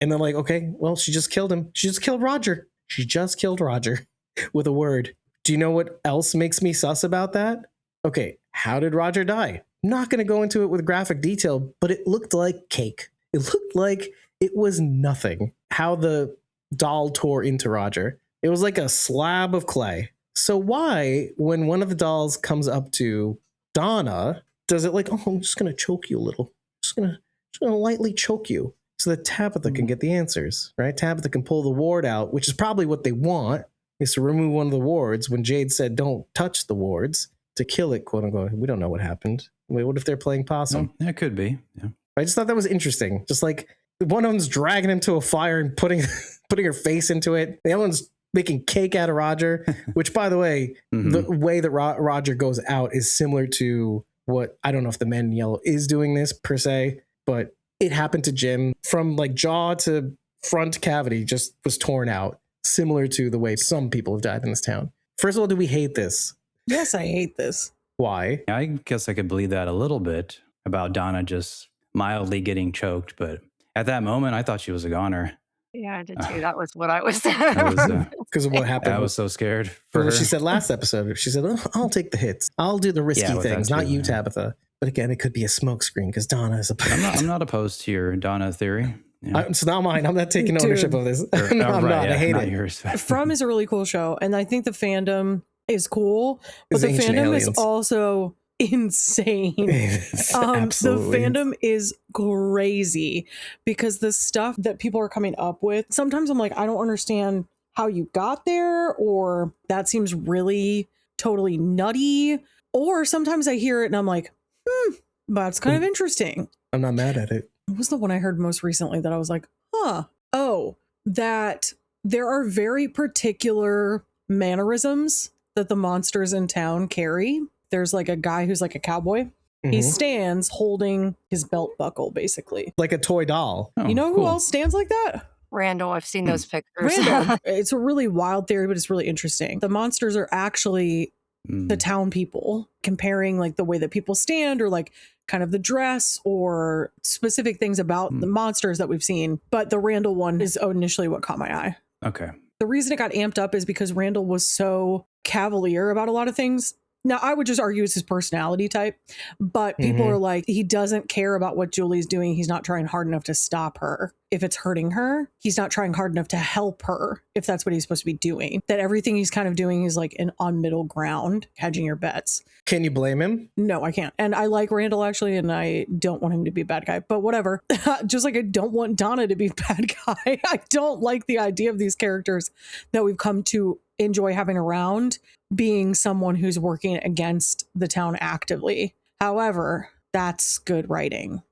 And then like, okay, well, she just killed him. She just killed Roger. She just killed Roger with a word. Do you know what else makes me sus about that? Okay, how did Roger die? Not going to go into it with graphic detail, but it looked like cake. It looked like it was nothing. How the doll tore into Roger. It was like a slab of clay. So why, when one of the dolls comes up to Donna, does it like, oh, I'm just going to choke you a little. Just gonna lightly choke you so that Tabitha can get the answers, right? Tabitha can pull the ward out, which is probably what they want, is to remove one of the wards when Jade said, don't touch the wards, to kill it, quote unquote. We don't know what happened. Wait, what if they're playing possum? Yeah, it could be. Yeah. I just thought that was interesting. Just like one of them's dragging him to a fire and putting her face into it. The other one's making cake out of Roger, which, by the way, the way that Roger goes out is similar to what, I don't know if the Man in Yellow is doing this per se, but it happened to Jim. From like jaw to front cavity just was torn out, similar to the way some people have died in this town. First of all, do we hate this? Yes, I hate this. Why? I guess I could believe that a little bit about Donna just mildly getting choked, but at that moment, I thought she was a goner. Yeah, I did too. That was what I was. Because of what happened. I was so scared for her. She said last episode, she said, oh, I'll take the hits. I'll do the risky things, not you, Tabitha. But again, it could be a smokescreen because Donna is a... I'm not opposed to your Donna theory. Yeah. It's not mine. I'm not taking ownership of this. No, I'm right, not. yeah, I hate not it. Yours. From is a really cool show, and I think the fandom is cool, but It's the ancient fandom aliens. is also insane. The Absolutely. fandom is crazy because the stuff that people are coming up with, sometimes I'm like, I don't understand how you got there, or that seems really totally nutty. Or sometimes I hear it and I'm like, that's kind of interesting. I'm not mad at it. What was the one I heard most recently that I was like, that there are very particular mannerisms that the monsters in town carry. There's like a guy who's like a cowboy. He stands holding his belt buckle, basically. Like a toy doll. Oh, You know who cool. else stands like that? Randall, I've seen those pictures. Randall. It's a really wild theory, but it's really interesting. The monsters are actually the town people, comparing like the way that people stand or like kind of the dress or specific things about the monsters that we've seen. But the Randall one is initially what caught my eye. Okay. The reason it got amped up is because Randall was so cavalier about a lot of things Now, I would just argue it's his personality type, but people are like, he doesn't care about what Julie's doing. He's not trying hard enough to stop her. If it's hurting her, he's not trying hard enough to help her, if that's what he's supposed to be doing. That everything he's kind of doing is like on middle ground, hedging your bets. Can you blame him? No, I can't. And I like Randall, actually, and I don't want him to be a bad guy, but whatever. Just like I don't want Donna to be a bad guy. I don't like the idea of these characters that we've come to enjoy having around being someone who's working against the town actively. However, that's good writing.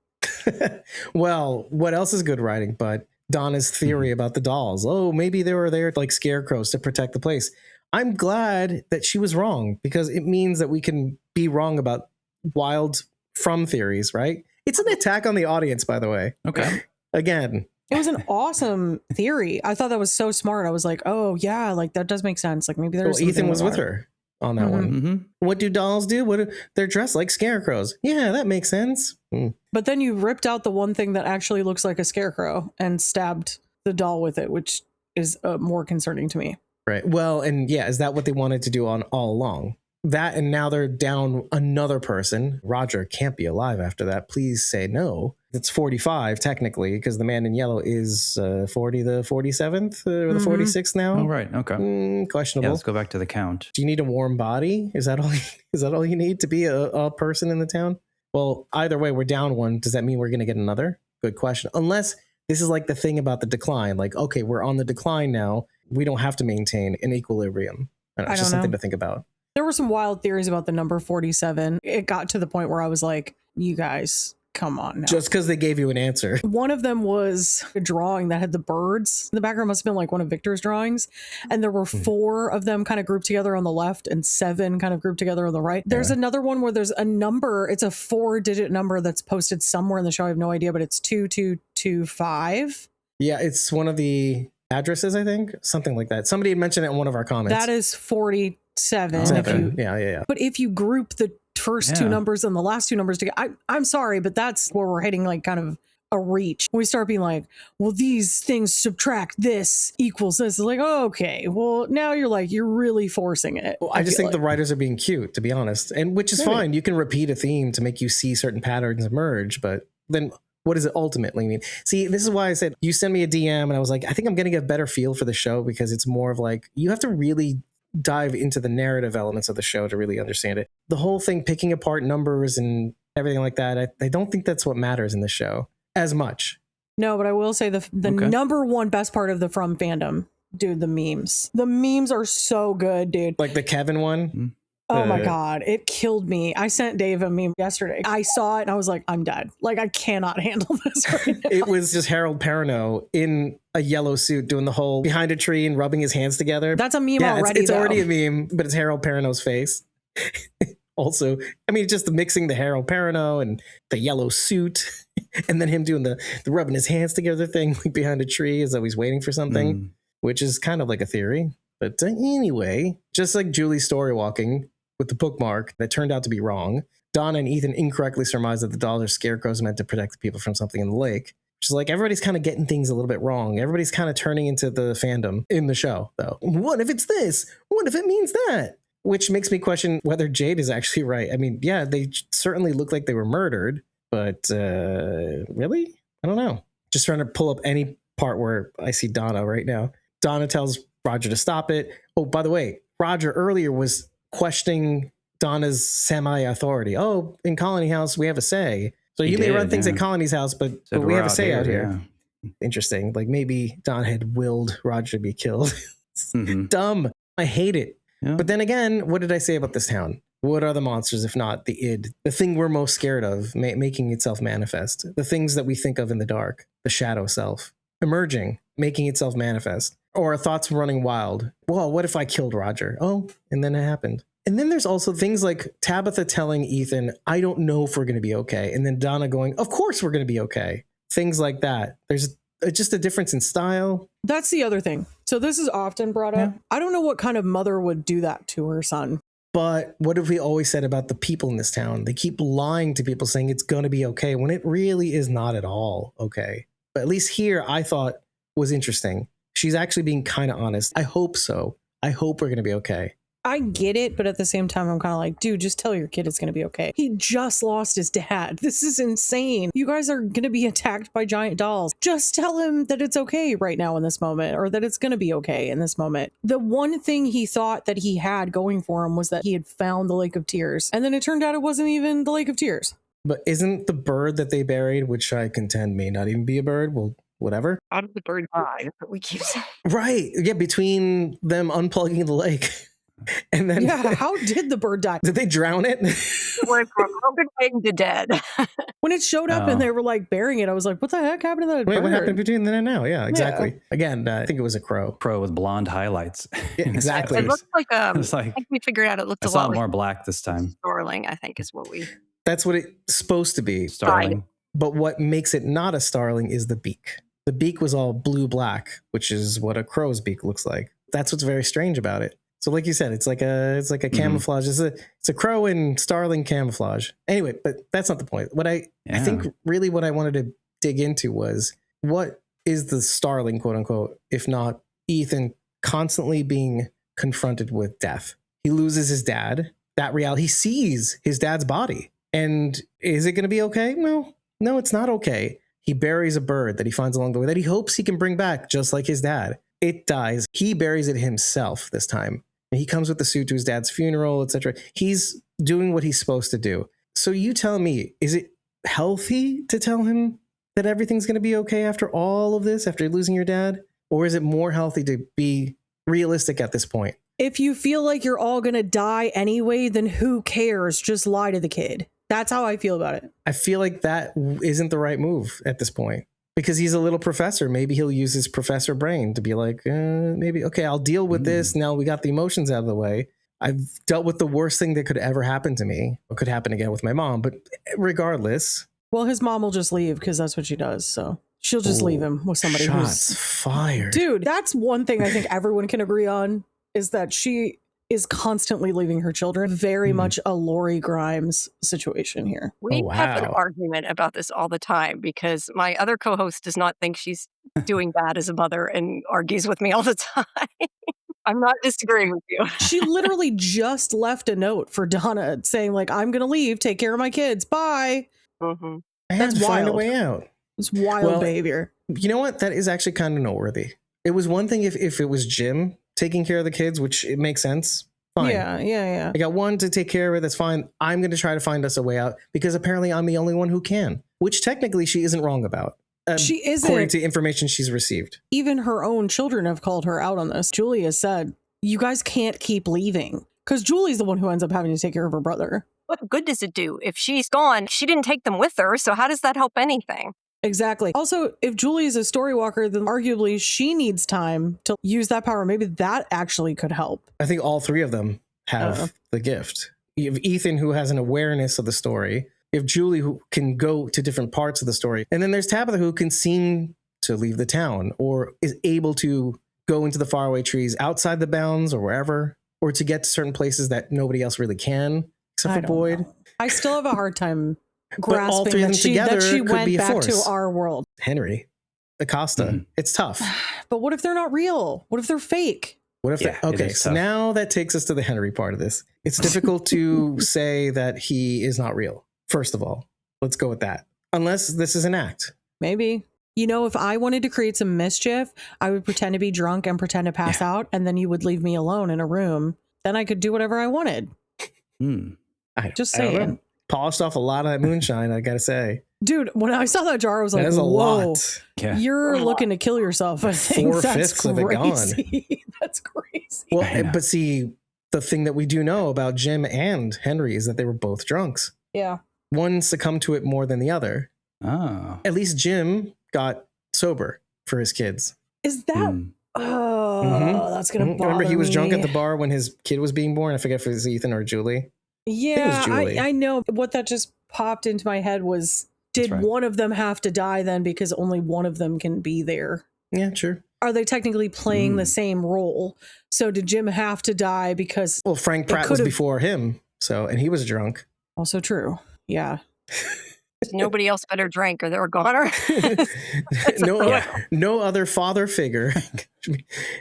Well, what else is good writing but Donna's theory about the dolls? Oh, maybe they were there like scarecrows to protect the place. I'm glad that she was wrong, because it means that we can be wrong about wild from theories, right? It's an attack on the audience, by the way. Okay. Again. It was an awesome theory. I thought that was so smart. I was like, oh yeah, like that does make sense. Like maybe there's Ethan was with her on that one. What do dolls do? They're dressed like scarecrows. Yeah, that makes sense. But then you ripped out the one thing that actually looks like a scarecrow and stabbed the doll with it, which is more concerning to me. Right. Well, and yeah, is that what they wanted to do on all along? That, and now they're down another person. Roger can't be alive after that. Please say no. It's 45 technically, because the man in yellow is 40, the 47th or the 46th now. Oh, right. Okay. Questionable. Yeah, let's go back to the count. Do you need a warm body? Is that all? Is that all you need to be a person in the town? Well, either way, we're down one. Does that mean we're going to get another? Good question. Unless this is like the thing about the decline. Like, okay, we're on the decline now. We don't have to maintain an equilibrium. It's just something to think about. There were some wild theories about the number 47. It got to the point where I was like, you guys, come on now. Just because they gave you an answer. One of them was a drawing that had the birds. The background must have been like one of Victor's drawings. And there were 4 of them kind of grouped together on the left and 7 kind of grouped together on the right. There's another one where there's a number. It's a 4-digit number that's posted somewhere in the show. I have no idea, but it's 2225. Yeah, it's one of the addresses, I think. Something like that. Somebody had mentioned it in one of our comments. That is 47. Yeah. But if you group the first 2 numbers and the last 2 numbers together, I'm sorry, but that's where we're hitting like kind of a reach. We start being like, well, these things subtract this equals this. It's like, oh, okay, well, now you're really forcing it. Well, I just think the writers are being cute, to be honest, and which is fine. You can repeat a theme to make you see certain patterns emerge, but then what does it ultimately mean? See, this is why I said you send me a DM and I was like, I think I'm going to get a better feel for the show, because it's more of like, you have to really dive into the narrative elements of the show to really understand it. The whole thing, picking apart numbers and everything like that, I don't think that's what matters in the show as much. No, but I will say the number one best part of the From fandom, dude, the memes. The memes are so good, dude. Like the Kevin one. Oh my God, it killed me. I sent Dave a meme yesterday. I saw it and I was like, I'm dead. Like, I cannot handle this right now. It was just Harold Perrineau in a yellow suit doing the whole behind a tree and rubbing his hands together. That's a meme already. It's already a meme, but it's Harold Perrineau's face. Also, I mean, just mixing the Harold Perrineau and the yellow suit, and then him doing the rubbing his hands together thing like behind a tree as though he's waiting for something, which is kind of like a theory. But anyway, just like Julie's story walking with the bookmark that turned out to be wrong, Donna and Ethan incorrectly surmised that the dolls are scarecrows meant to protect the people from something in the lake. Which is like, everybody's kind of getting things a little bit wrong. Everybody's kind of turning into the fandom in the show, though. What if it's this? What if it means that? Which makes me question whether Jade is actually right. I mean, yeah, they certainly look like they were murdered, but really? I don't know. Just trying to pull up any part where I see Donna right now. Donna tells Roger to stop it. Oh, by the way, Roger earlier was questioning Donna's semi-authority. Oh, in Colony House, we have a say. So you may run things at Colony's house, but we have a say out here. Yeah. Interesting. Like maybe Don had willed Roger to be killed. Dumb. I hate it. Yeah. But then again, what did I say about this town? What are the monsters if not the id? The thing we're most scared of, making itself manifest. The things that we think of in the dark. The shadow self. Emerging, making itself manifest. Or our thoughts running wild. Well, what if I killed Roger? Oh, and then it happened. And then there's also things like Tabitha telling Ethan, I don't know if we're going to be okay. And then Donna going, of course we're going to be okay. Things like that. There's just a difference in style. That's the other thing. So this is often brought up. I don't know what kind of mother would do that to her son. But what have we always said about the people in this town? They keep lying to people saying it's going to be okay when it really is not at all okay. But at least here, I thought was interesting. She's actually being kind of honest. I hope so. I hope we're going to be okay. I get it, but at the same time, I'm kind of like, dude, just tell your kid it's going to be okay. He just lost his dad. This is insane. You guys are going to be attacked by giant dolls. Just tell him that it's okay right now in this moment, or that it's going to be okay in this moment. The one thing he thought that he had going for him was that he had found the Lake of Tears. And then it turned out it wasn't even the Lake of Tears. But isn't the bird that they buried, which I contend may not even be a bird, well, whatever. How did the bird die? That's what we keep saying. Right. Yeah, between them unplugging the lake. And then Yeah, how did the bird die? did they drown it? Went from broken wing to dead. When it showed up and they were like burying it, I was like, what the heck happened to that Wait, bird? what happened between then and now? Yeah, exactly. Again, I think it was a crow. Crow with blonde highlights. Yeah, exactly. It looked like It's like, I think we figured out it looked I a saw lot it more like black this time. starling, I think is what we. That's what it's supposed to be. Starling. But what makes it not a starling is the beak. The beak was all blue-black, which is what a crow's beak looks like. That's what's very strange about it. So like you said, it's like a camouflage. It's a crow and starling camouflage. Anyway, but that's not the point. I think really what I wanted to dig into was, what is the starling, quote unquote, if not Ethan constantly being confronted with death? He loses his dad. That reality, he sees his dad's body. And is it going to be okay? No, it's not okay. He buries a bird that he finds along the way that he hopes he can bring back, just like his dad. It dies. He buries it himself this time. And he comes with the suit to his dad's funeral, etc. He's doing what he's supposed to do. So you tell me, is it healthy to tell him that everything's going to be okay after all of this, after losing your dad? Or is it more healthy to be realistic at this point? If you feel like you're all going to die anyway, then who cares? Just lie to the kid. That's how I feel about it. I feel like that isn't the right move at this point, because he's a little professor. Maybe he'll use his professor brain to be like, maybe, okay, I'll deal with this. Now we got the emotions out of the way. I've dealt with the worst thing that could ever happen to me. It could happen again with my mom, but regardless. Well, his mom will just leave because that's what she does. So she'll just leave him with somebody Shots fired. Dude, that's one thing I think everyone can agree on, is that she is constantly leaving her children. Very much a Lori Grimes situation here. We have an argument about this all the time because my other co-host does not think she's doing bad as a mother and argues with me all the time. I'm not disagreeing with you. She literally just left a note for Donna saying, like, I'm going to leave. Take care of my kids. Bye. Mm-hmm. I had to find a way out. It's wild behavior. You know what? That is actually kind of noteworthy. It was one thing if it was Jim taking care of the kids, which it makes sense. Fine. Yeah. I got one to take care of it. That's fine. I'm going to try to find us a way out because apparently I'm the only one who can, which technically she isn't wrong about. She isn't. According to information she's received. Even her own children have called her out on this. Julia said, you guys can't keep leaving, because Julie's the one who ends up having to take care of her brother. What good does it do? If she's gone, she didn't take them with her. So how does that help anything? Exactly. Also, if Julie is a story walker, then arguably she needs time to use that power. Maybe that actually could help. I think all three of them have the gift. You have Ethan, who has an awareness of the story. You have Julie, who can go to different parts of the story. And then there's Tabitha, who can seem to leave the town or is able to go into the faraway trees outside the bounds or wherever, or to get to certain places that nobody else really can, except for Boyd. Know. I still have a hard time grasping all three of them together that she could went be a back force. to our world. Henry, Acosta, it's tough. But what if they're not real? What if they're fake? What if okay, so tough. Now that takes us to the Henry part of this. It's difficult to say that he is not real. First of all, let's go with that. Unless this is an act. Maybe. You know, if I wanted to create some mischief, I would pretend to be drunk and pretend to pass out, and then you would leave me alone in a room. Then I could do whatever I wanted. Just saying. Polished off a lot of that moonshine, I gotta say. Dude, when I saw that jar, I was like, that is a whoa, lot. You're looking to kill yourself. I think 4/5 of it gone. That's crazy. Well, but see, the thing that we do know about Jim and Henry is that they were both drunks. Yeah. One succumbed to it more than the other. Oh. At least Jim got sober for his kids. Is that... that's going to bother Remember, he was drunk me. at the bar when his kid was being born. I forget if it was Ethan or Julie. Yeah, I know. What that just popped into my head was, did one of them have to die then because only one of them can be there? Yeah, sure. Are they technically playing the same role? So did Jim have to die because... Well, Frank Pratt was before him, and he was drunk. Also true. Yeah. Nobody else better drank or they were goner. No other father figure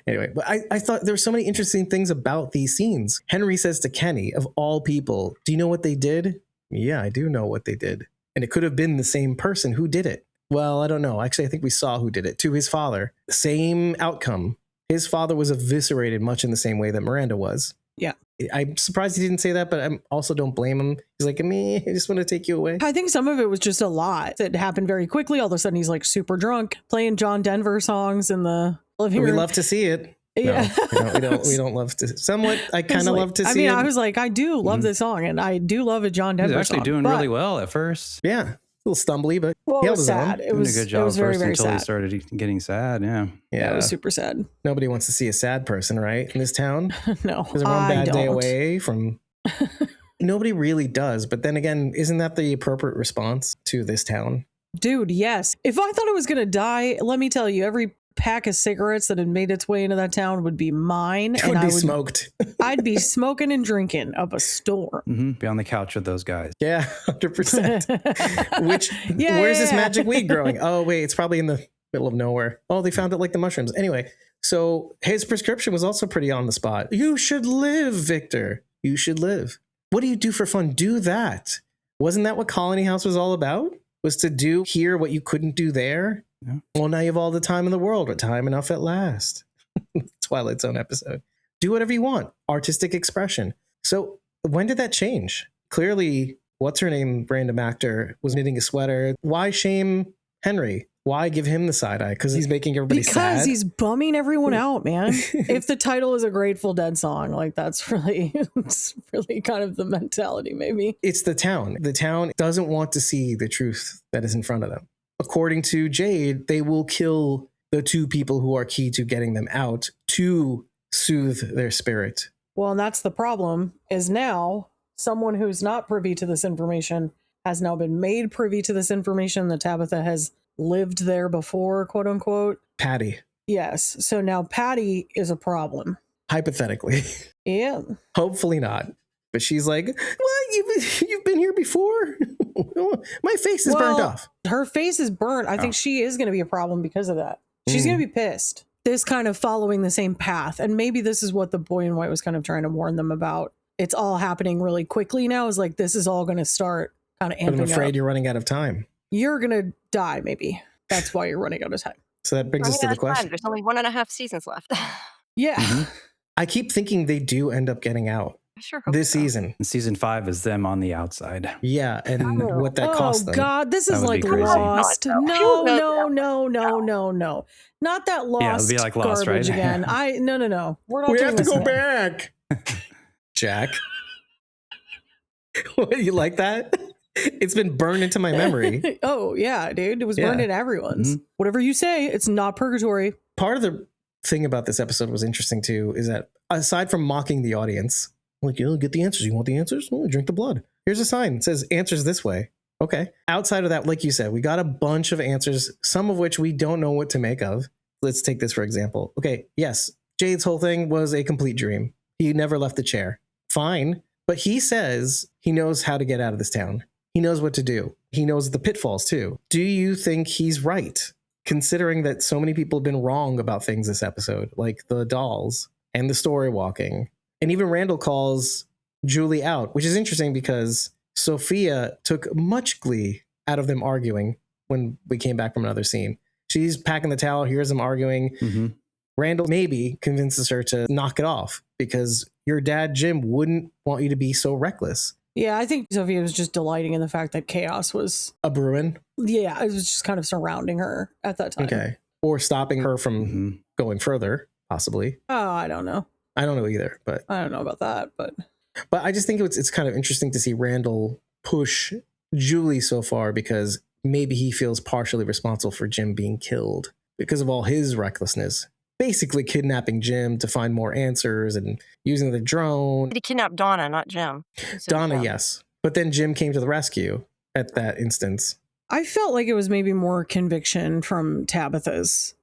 Anyway, but I thought there were so many interesting things about these scenes. Henry says to Kenny, of all people, do you know what they did? Yeah, I do know what they did. And it could have been the same person who did it. Well, I don't know. Actually, I think we saw who did it. To his father. Same outcome. His father was eviscerated much in the same way that Miranda was. Yeah. I'm surprised he didn't say that, but I also don't blame him. He's like, I just want to take you away. I think some of it was just a lot. It happened very quickly. All of a sudden, he's like super drunk, playing John Denver songs in the living room. We love to see it. Yeah. No, we don't love to. Somewhat, I kind of love to see it. I was like, I do love this song, and I do love a John Denver song. He's actually doing really well at first. Yeah. A little stumbly, but well, he it held was his own. sad. It was doing a good job it was very, first very until sad. he started getting sad. Yeah. Yeah, it was super sad. Nobody wants to see a sad person, right? In this town. No, Because we're one bad day away from. Nobody really does. But then again, isn't that the appropriate response to this town? Dude, yes. If I thought I was going to die, let me tell you, every pack of cigarettes that had made its way into that town would be mine. It would be smoked. I'd be smoking and drinking up a storm. Mm-hmm. Be on the couch with those guys. Yeah, 100%. Where's this magic weed growing? Oh, wait, it's probably in the middle of nowhere. Oh, they found it like the mushrooms. Anyway, so his prescription was also pretty on the spot. You should live, Victor. You should live. What do you do for fun? Do that. Wasn't that what Colony House was all about? Was to do here what you couldn't do there? Yeah. Well, now you have all the time in the world, but time enough at last. Twilight Zone episode. Do whatever you want. Artistic expression. So when did that change? Clearly, what's her name, random actor, was knitting a sweater. Why shame Henry? Why give him the side eye? Because he's making everybody sad? Because he's bumming everyone out, man. If the title is a Grateful Dead song, like that's really, it's really kind of the mentality, maybe. It's the town. The town doesn't want to see the truth that is in front of them. According to Jade, they will kill the two people who are key to getting them out to soothe their spirit. Well, and that's the problem, is now someone who's not privy to this information has now been made privy to this information that Tabitha has lived there before, quote unquote. Patty. Yes. So now Patty is a problem. Hypothetically. Yeah. Hopefully not. But she's like, what? You've been here before? My face is burnt off. Her face is burnt. I think she is going to be a problem because of that. She's going to be pissed. This kind of following the same path. And maybe this is what the boy in white was kind of trying to warn them about. It's all happening really quickly now. Is like, this is all going to start kind of amping up. But I'm afraid you're running out of time. You're going to die, maybe. That's why you're running out of time. So that brings us to the question. There's only 1.5 seasons left. Yeah. Mm-hmm. I keep thinking they do end up getting out. I sure hope this so. season. And season 5 is them on the outside. Yeah, and what that costs them. Oh God, this is like Lost. No. Not that Lost. Yeah, it'll be like Lost, garbage right? again. No. We're not We doing have to this go again. back. Jack. You like that? It's been burned into my memory. Oh yeah, dude. It was burned in everyone's. Mm-hmm. Whatever you say, it's not purgatory. Part of the thing about this episode was interesting too, is that aside from mocking the audience, like, you'll get the answers. You want the answers? Well, drink the blood. Here's a sign. It says answers this way. Okay. Outside of that, like you said, we got a bunch of answers, some of which we don't know what to make of. Let's take this for example. Okay. Yes. Jade's whole thing was a complete dream. He never left the chair. Fine. But he says he knows how to get out of this town. He knows what to do. He knows the pitfalls too. Do you think he's right? Considering that so many people have been wrong about things this episode, like the dolls and the story walking. And even Randall calls Julie out, which is interesting because Sophia took much glee out of them arguing when we came back from another scene. She's packing the towel, hears them arguing. Mm-hmm. Randall maybe convinces her to knock it off because your dad, Jim, wouldn't want you to be so reckless. Yeah, I think Sophia was just delighting in the fact that chaos was a brewing. Yeah, it was just kind of surrounding her at that time. Okay. Or stopping her from going further, possibly. Oh, I don't know. I don't know either, but I don't know about that, but I just think it's kind of interesting to see Randall push Julie so far because maybe he feels partially responsible for Jim being killed because of all his recklessness. Basically kidnapping Jim to find more answers and using the drone. He kidnapped Donna, not Jim. Donna, yes. But then Jim came to the rescue at that instance. I felt like it was maybe more conviction from Tabitha's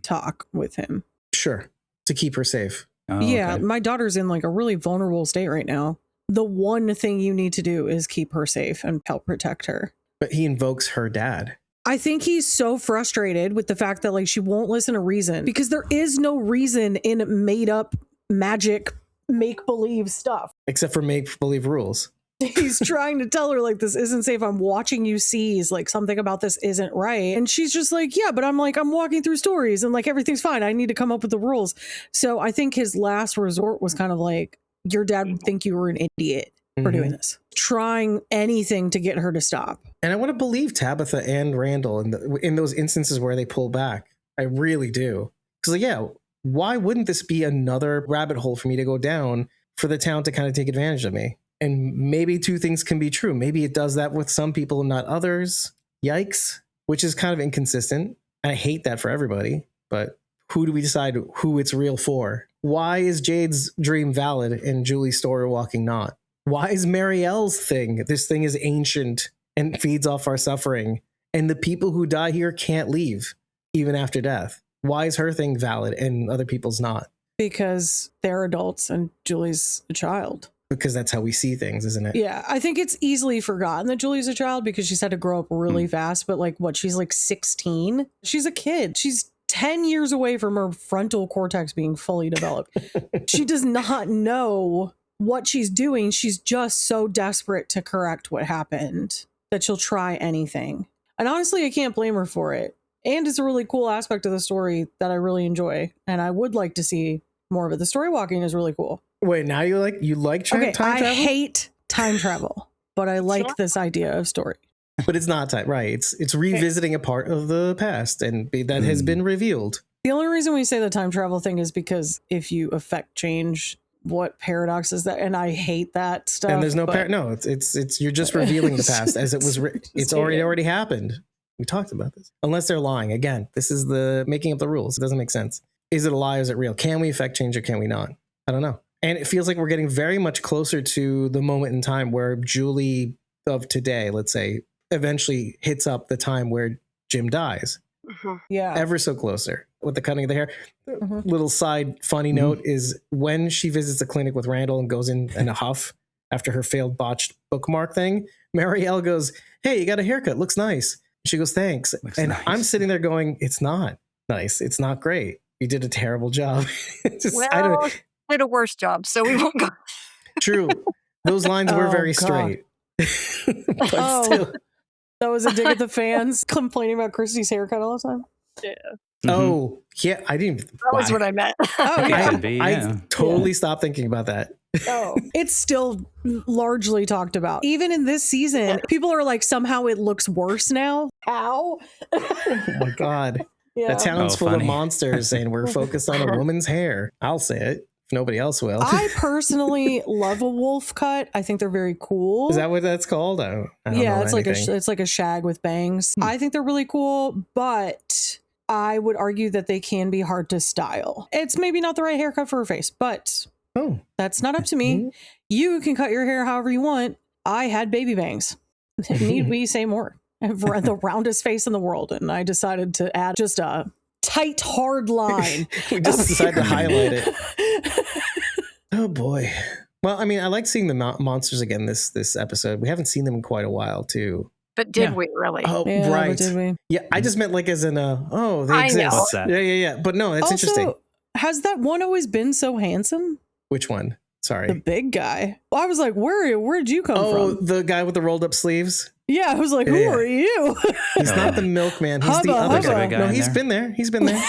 talk with him. Sure. To keep her safe. Oh, yeah, okay. my daughter's in like a really vulnerable state right now. The one thing you need to do is keep her safe and help protect her. But he invokes her dad. I think he's so frustrated with the fact that like she won't listen to reason, because there is no reason in made up magic make believe stuff. Except for make believe rules. He's trying to tell her like, this isn't safe. I'm watching you seize, like something about this isn't right. And she's just like, yeah, but I'm walking through stories and like everything's fine. I need to come up with the rules. So I think his last resort was kind of like, your dad would think you were an idiot for doing this, trying anything to get her to stop. And I want to believe Tabitha and Randall in those instances where they pull back. I really do. Because, yeah, why wouldn't this be another rabbit hole for me to go down for the town to kind of take advantage of me? And maybe two things can be true. Maybe it does that with some people and not others. Yikes, which is kind of inconsistent. I hate that for everybody. But who do we decide who it's real for? Why is Jade's dream valid and Julie's story walking not? Why is Marielle's thing? This thing is ancient and feeds off our suffering. And the people who die here can't leave, even after death. Why is her thing valid and other people's not? Because they're adults and Julie's a child. Because that's how we see things, isn't it? Yeah, I think it's easily forgotten that Julie's a child because she's had to grow up really fast. But like, she's like 16? She's a kid. She's 10 years away from her frontal cortex being fully developed. She does not know what she's doing. She's just so desperate to correct what happened that she'll try anything. And honestly, I can't blame her for it. And it's a really cool aspect of the story that I really enjoy. And I would like to see more of it. The story walking is really cool. Wait, now you like time travel? I hate time travel, but I like this idea of story. But it's not time, right? It's revisiting a part of the past and that has been revealed. The only reason we say the time travel thing is because if you affect change, what paradox is that? And I hate that stuff. And there's no it's you're just revealing the past as it was. It's already happened. We talked about this. Unless they're lying again. This is the making up the rules. It doesn't make sense. Is it a lie? Or is it real? Can we affect change or can we not? I don't know. And it feels like we're getting very much closer to the moment in time where Julie of today, let's say, eventually hits up the time where Jim dies. Yeah. Ever so closer with the cutting of the hair. Little side funny note is when she visits the clinic with Randall and goes in a huff after her failed botched bookmark thing, Marielle goes, "Hey, you got a haircut. Looks nice." She goes, "Thanks." And nice. I'm sitting there going, "It's not nice. It's not great. You did a terrible job." I don't did a worse job, so we won't go. True. Those lines were very straight. But still. That was a dig at the fans complaining about Christy's haircut all the time. Yeah. Oh, yeah. I didn't. That was what I meant. I totally stopped thinking about that. Oh, it's still largely talked about. Even in this season, people are like, somehow it looks worse now. How? Oh my God. The town's full of monsters and we're focused on a woman's hair. I'll say it. If nobody else will. I personally love a wolf cut. I think they're very cool. Is that what that's called? I don't know it's like a shag with bangs. I think they're really cool, but I would argue that they can be hard to style. It's maybe not the right haircut for her face, but that's not up to me. You can cut your hair however you want. I had baby bangs. Need we say more? I have the roundest face in the world, and I decided to add just a tight, hard line. We just decided to highlight it. Oh boy. Well, I mean, I like seeing the monsters again this episode. We haven't seen them in quite a while, too. But did we really? Oh, right. Did we? Yeah, I just meant like as in they exist. Know. What's that? Yeah. But no, it's interesting. Has that one always been so handsome? Which one? Sorry. The big guy. Well, I was like, where'd you come from? Oh, the guy with the rolled up sleeves? Yeah, I was like, who are you? He's not the milkman. He's the other guy. guy. No, he's been there. He's been there.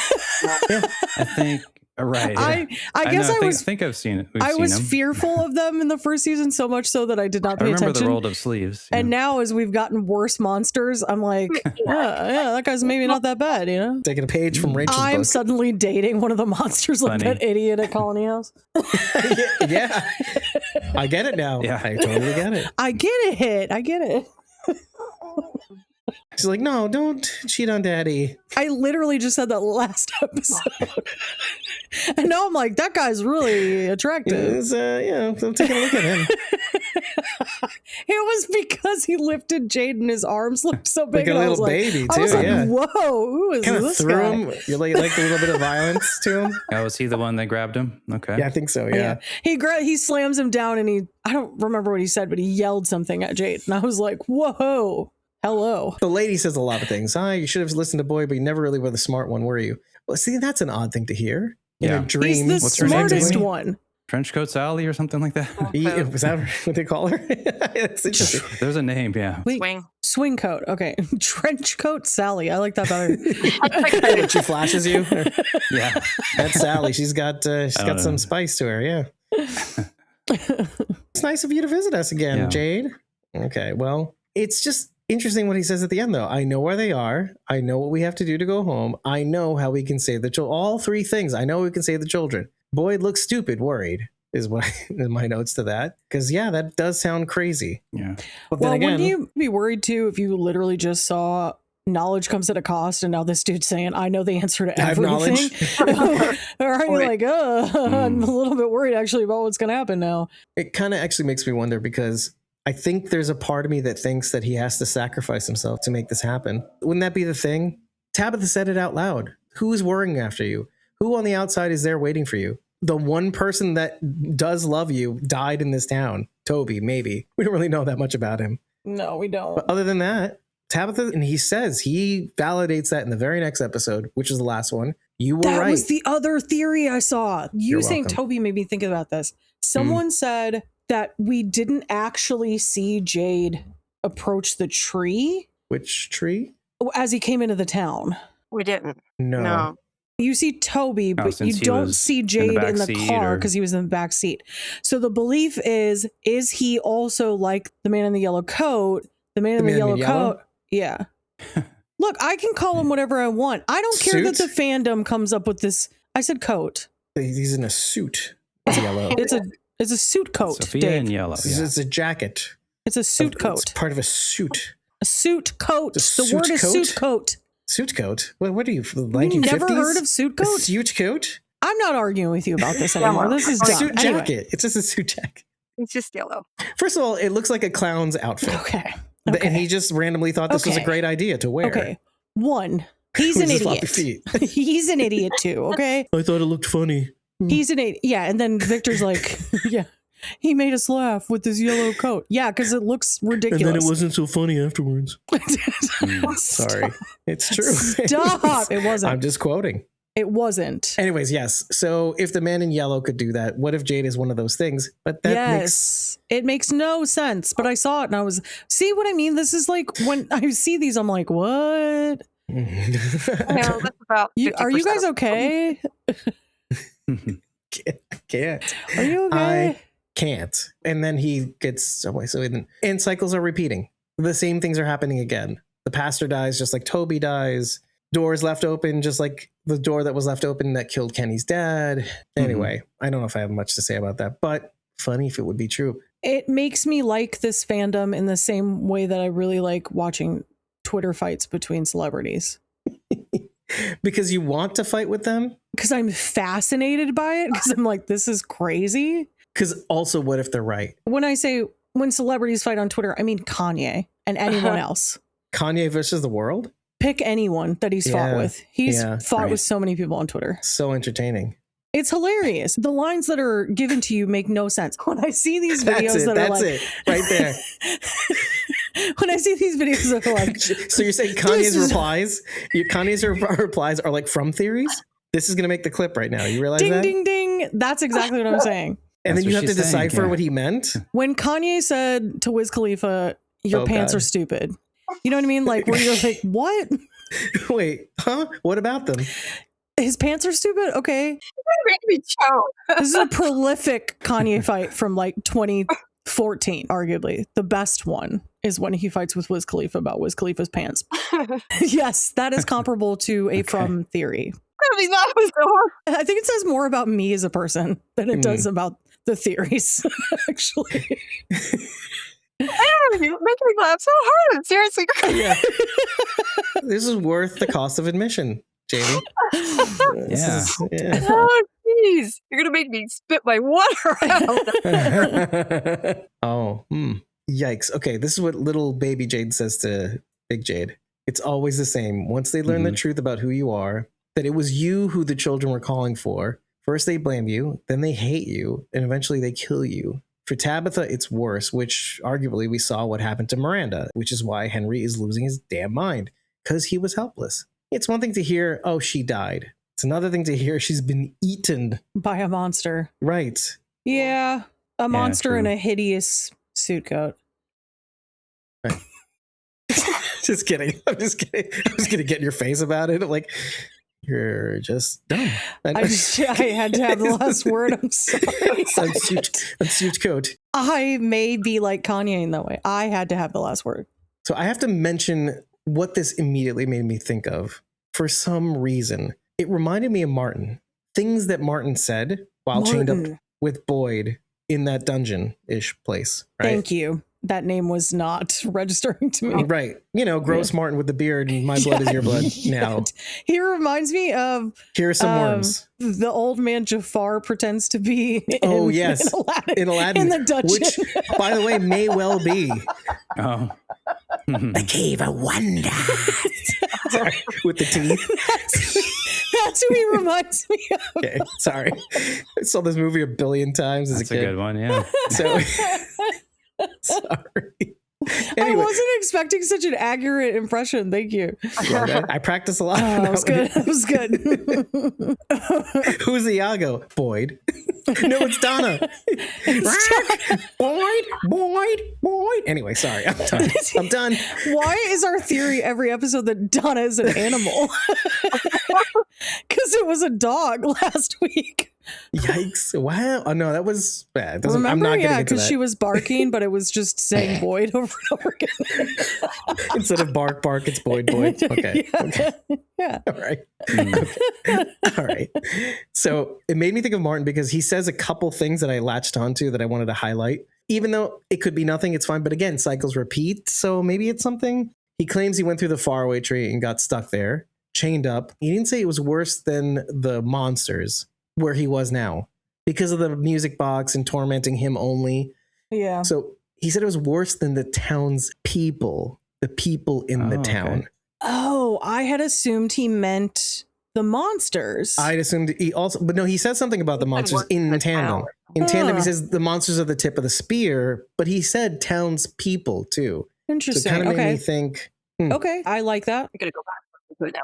Yeah. I think. Right. Yeah. I guess I think I've seen it. I was fearful of them in the first season so much so that I did not pay attention. I remember the rolled up sleeves. Yeah. And now as we've gotten worse monsters, I'm like, yeah, that guy's maybe not that bad, you know? Taking a page from Rachel's I'm book. Suddenly dating one of the monsters like that idiot at Colony House. Yeah. I get it now. Yeah. I totally get it. I get it. She's like, no, don't cheat on daddy. I literally just said that last episode. And now I'm like, that guy's really attractive. I'm taking a look at him. It was because he lifted Jade and his arms looked so big. Like a little baby, too. I was like, whoa, who is kind this of threw guy? him. You like a little bit of violence to him? Oh, was he the one that grabbed him? Okay. Yeah, I think so, yeah. He slams him down and I don't remember what he said, but he yelled something at Jade. And I was like, whoa. Hello. The lady says a lot of things. You should have listened to Boyd, but you never really were the smart one, were you? Well, see, that's an odd thing to hear. In a dream. He's the What's her name, smartest Jamie? one. Trenchcoat Sally or something like that. Was that what they call her? That's interesting. There's a name, yeah. Wait, Swing. swing coat. Okay. Trench coat Sally. I like that better. She flashes you. Yeah. That's Sally. She's got know. some spice to her. Yeah. It's nice of you to visit us again, Yeah. Jade. Okay. Well, it's just interesting what he says at the end, though. I know where they are. I know what we have to do to go home. I know how we can save the children. All three things. I know we can save the children. Boyd looks stupid, worried, is what my notes to that. Because, yeah, that does sound crazy. Yeah. But Well, then again, wouldn't you be worried too if you literally just saw knowledge comes at a cost and now this dude's saying, I know the answer to I have everything? Or are you like, I'm a little bit worried actually about what's going to happen now? it kind of actually makes me wonder because I think there's a part of me that thinks that he has to sacrifice himself to make this happen. Wouldn't that be the thing? Tabitha said it out loud. Who is worrying after you? Who on the outside is there waiting for you? The one person that does love you died in this town. Toby, maybe. We don't really know that much about him. No, we don't. But other than that, Tabitha, and he validates that in the very next episode, which is the last one. You were That right. was the other theory I saw. You You're saying welcome. Toby made me think about this. Someone said that we didn't actually see Jade approach the tree Which tree? as he came into the town. We didn't. No. No. You see Toby, but since you he don't was see in the Jade in back the seat car or- because he was in the back seat. So the belief is he also like the man in the yellow coat? The man in the yellow coat. Yeah. Look, I can call him whatever I want. I don't care that the Suit? fandom comes up with this. I said coat. He's in a suit. Yellow. It's a suit coat. Sophia Dave. in yellow. It's, Yeah. it's a jacket. It's a suit coat. It's part of a suit. A suit coat. A The word suit is coat? suit coat. Suit coat? What are you, the You 1950s? never heard of suit A coat? suit coat? I'm not arguing with you about this anymore. This is A dumb. suit Anyway. jacket. It's just a suit jacket. It's just yellow. First of all, it looks like a clown's outfit. Okay. And he just randomly thought this was a Okay. great idea to wear. Okay. One, he's With an his floppy idiot. feet. He's an idiot too. Okay. I thought it looked funny. He's an idiot. Yeah. And then Victor's like, yeah, he made us laugh with his yellow coat. Yeah. Because it looks ridiculous. wasn't so funny afterwards. Sorry. It's true. Stop. It wasn't. I'm just quoting. It wasn't. Anyways, yes. So if the man in yellow could do that, what if Jade is one of those things? But that makes It makes no sense. But I saw it and I was, see what I mean? This is like when I see these, I'm like, what? Yeah, that's about Are you 50% guys of- okay? can't. Are you okay? I can't. And then he gets away. And cycles are repeating. The same things are happening again. The pastor dies just like Toby dies. Doors left open just like the door that was left open that killed Kenny's dad. Anyway, I don't know if I have much to say about that, but funny if it would be true. It makes me like this fandom in the same way that I really like watching Twitter fights between celebrities. Because you want to fight with them? Because I'm fascinated by it. Because I'm like, this is crazy. Because also, what if they're right? When celebrities fight on Twitter, I mean Kanye and anyone else. Kanye versus the world? Pick anyone that he's fought Yeah, with. He's yeah, fought right. with so many people on Twitter. So entertaining. It's hilarious. The lines that are given to you make no sense. When I see these videos That's it. that are That's like, it. Right there. when I see these videos that are like, So you're saying Kanye's replies are like from theories? This is going to make the clip right now. You realize ding, that? ding, ding. That's exactly what I'm saying. And then That's you what have to she's saying, decipher yeah. what he meant. When Kanye said to Wiz Khalifa, your Oh, pants God. are stupid. You know what I mean? Like where you're like, what? Wait, huh? What about them? His pants are stupid? Okay. Make me choke. This is a prolific Kanye fight from like 2014, arguably. The best one is when he fights with Wiz Khalifa about Wiz Khalifa's pants. Yes, that is comparable to a From theory. I mean, that was so hard. I think it says more about me as a person than it does about the theories, actually. I don't know, you're making me laugh so hard. Seriously. Yeah. This is worth the cost of admission, Jamie. Yeah. Yeah. Oh, jeez. You're going to make me spit my water out. Oh, yikes. Okay, this is what little baby Jade says to big Jade. It's always the same. Once they learn the truth about who you are, that it was you who the children were calling for, first they blame you, then they hate you, and eventually they kill you. For Tabitha, it's worse, which arguably we saw what happened to Miranda, which is why Henry is losing his damn mind, because he was helpless. It's one thing to hear, oh, she died. It's another thing to hear she's been eaten. By a monster. Right. Yeah. A monster true. in a hideous suit coat. Right. Just kidding. I'm just kidding. I was going to get in your face about it. Like, you're just dumb. I had to have the last word. I'm sorry. Unsuit coat. I may be like Kanye in that way. I had to have the last word. So I have to mention what this immediately made me think of. For some reason, it reminded me of Martin. Things that Martin said while chained up with Boyd in that dungeon-ish place. Right? Thank you. That name was not registering to me. Right. You know, gross Martin with the beard and my blood is your blood now. He reminds me of... Here are some worms. The old man Jafar pretends to be in Aladdin. In Aladdin. In the dungeon. Which, by the way, may well be. Oh. The Cave of Wonder. Sorry, with the teeth. That's who he reminds me of. Okay, sorry. I saw this movie a billion times as That's a kid. a good one, yeah. So, sorry. Anyway, I wasn't expecting such an accurate impression. Thank you. I practice a lot. Oh, that was good. That was good. Who's Iago? Boyd. No, it's Donna. Boyd. Anyway, sorry. I'm done. Why is our theory every episode that Donna is an animal? Because it was a dog last week. Yikes. Wow. Oh, no, that was bad. Remember? I'm not Yeah, because she was barking, but it was just saying Boyd over and over again. Instead of bark, it's Boyd. Okay. Yeah. Okay. Yeah. All right. Okay. All right. So it made me think of Martin because he says a couple things that I latched onto that I wanted to highlight. Even though it could be nothing, it's fine. But again, cycles repeat. So maybe it's something. He claims he went through the faraway tree and got stuck there, chained up. He didn't say it was worse than the monsters where he was now because of the music box and tormenting him only. Yeah. So he said it was worse than the town's people, the people in the town. Okay. Oh, I had assumed he meant the monsters. I'd assumed he also, but no, he says something about the monsters in tandem. In tandem, he says the monsters are the tip of the spear, but he said townspeople too. Interesting. So it kind of made me think. Okay, I like that. I'm going to go back to it now.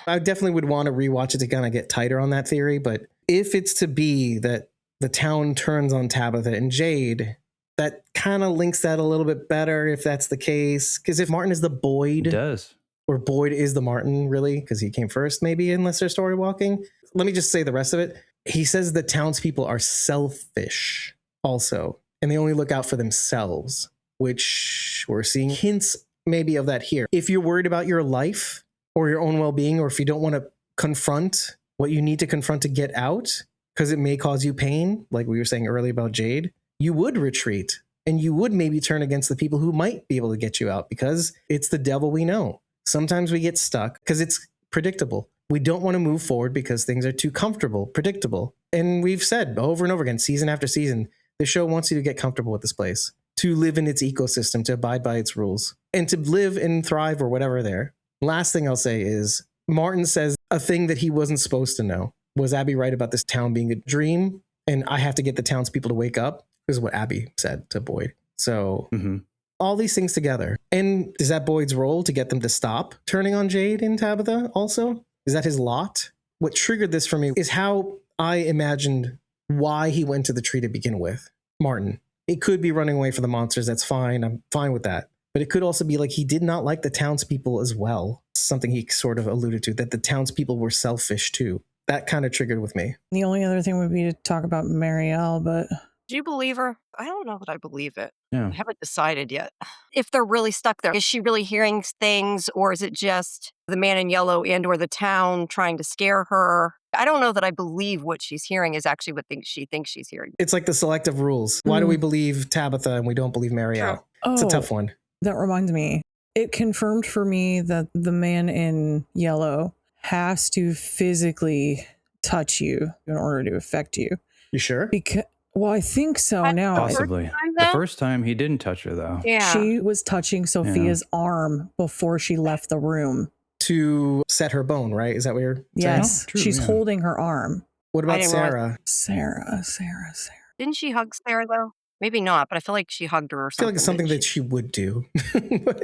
I definitely would want to rewatch it to kind of get tighter on that theory. But if it's to be that the town turns on Tabitha and Jade, that kind of links that a little bit better if that's the case. Because if Martin is the Boyd, It does. or Boyd is the Martin, really, because he came first, maybe, unless they're story walking. Let me just say the rest of it. He says the townspeople are selfish also, and they only look out for themselves, which we're seeing hints maybe of that here. If you're worried about your life or your own well-being, or if you don't want to confront what you need to confront to get out, because it may cause you pain, like we were saying earlier about Jade, you would retreat, and you would maybe turn against the people who might be able to get you out, because it's the devil we know. Sometimes we get stuck because it's predictable. We don't want to move forward because things are too comfortable, predictable. And we've said over and over again, season after season, the show wants you to get comfortable with this place, to live in its ecosystem, to abide by its rules, and to live and thrive or whatever there. Last thing I'll say is Martin says a thing that he wasn't supposed to know. Was Abby right about this town being a dream? And I have to get the townspeople to wake up. This is what Abby said to Boyd. So all these things together. And is that Boyd's role to get them to stop turning on Jade and Tabitha also? Is that his lot? What triggered this for me is how I imagined why he went to the tree to begin with. Martin. It could be running away from the monsters. That's fine. I'm fine with that. But it could also be like he did not like the townspeople as well. Something he sort of alluded to, that the townspeople were selfish too. That kind of triggered with me. The only other thing would be to talk about Marielle, but... Do you believe her? I don't know that I believe it. Yeah. I haven't decided yet. If they're really stuck there, is she really hearing things, or is it just the man in yellow and or the town trying to scare her? I don't know that I believe what she's hearing is actually what she thinks she's hearing. It's like the selective rules. Why do we believe Tabitha and we don't believe Marielle? It's a tough one. That reminds me. It confirmed for me that the man in yellow has to physically touch you in order to affect you. You sure? Because... Well, I think so now. Possibly. The first time he didn't touch her, though. Yeah. She was touching Sophia's arm before she left the room. To set her bone, right? Is that what you're saying? Yes. Oh, true, She's yeah. holding her arm. What about didn't Sarah? Sarah. Didn't she hug Sarah, though? Maybe not, but I feel like she hugged her or I feel something. like it's something that she would do.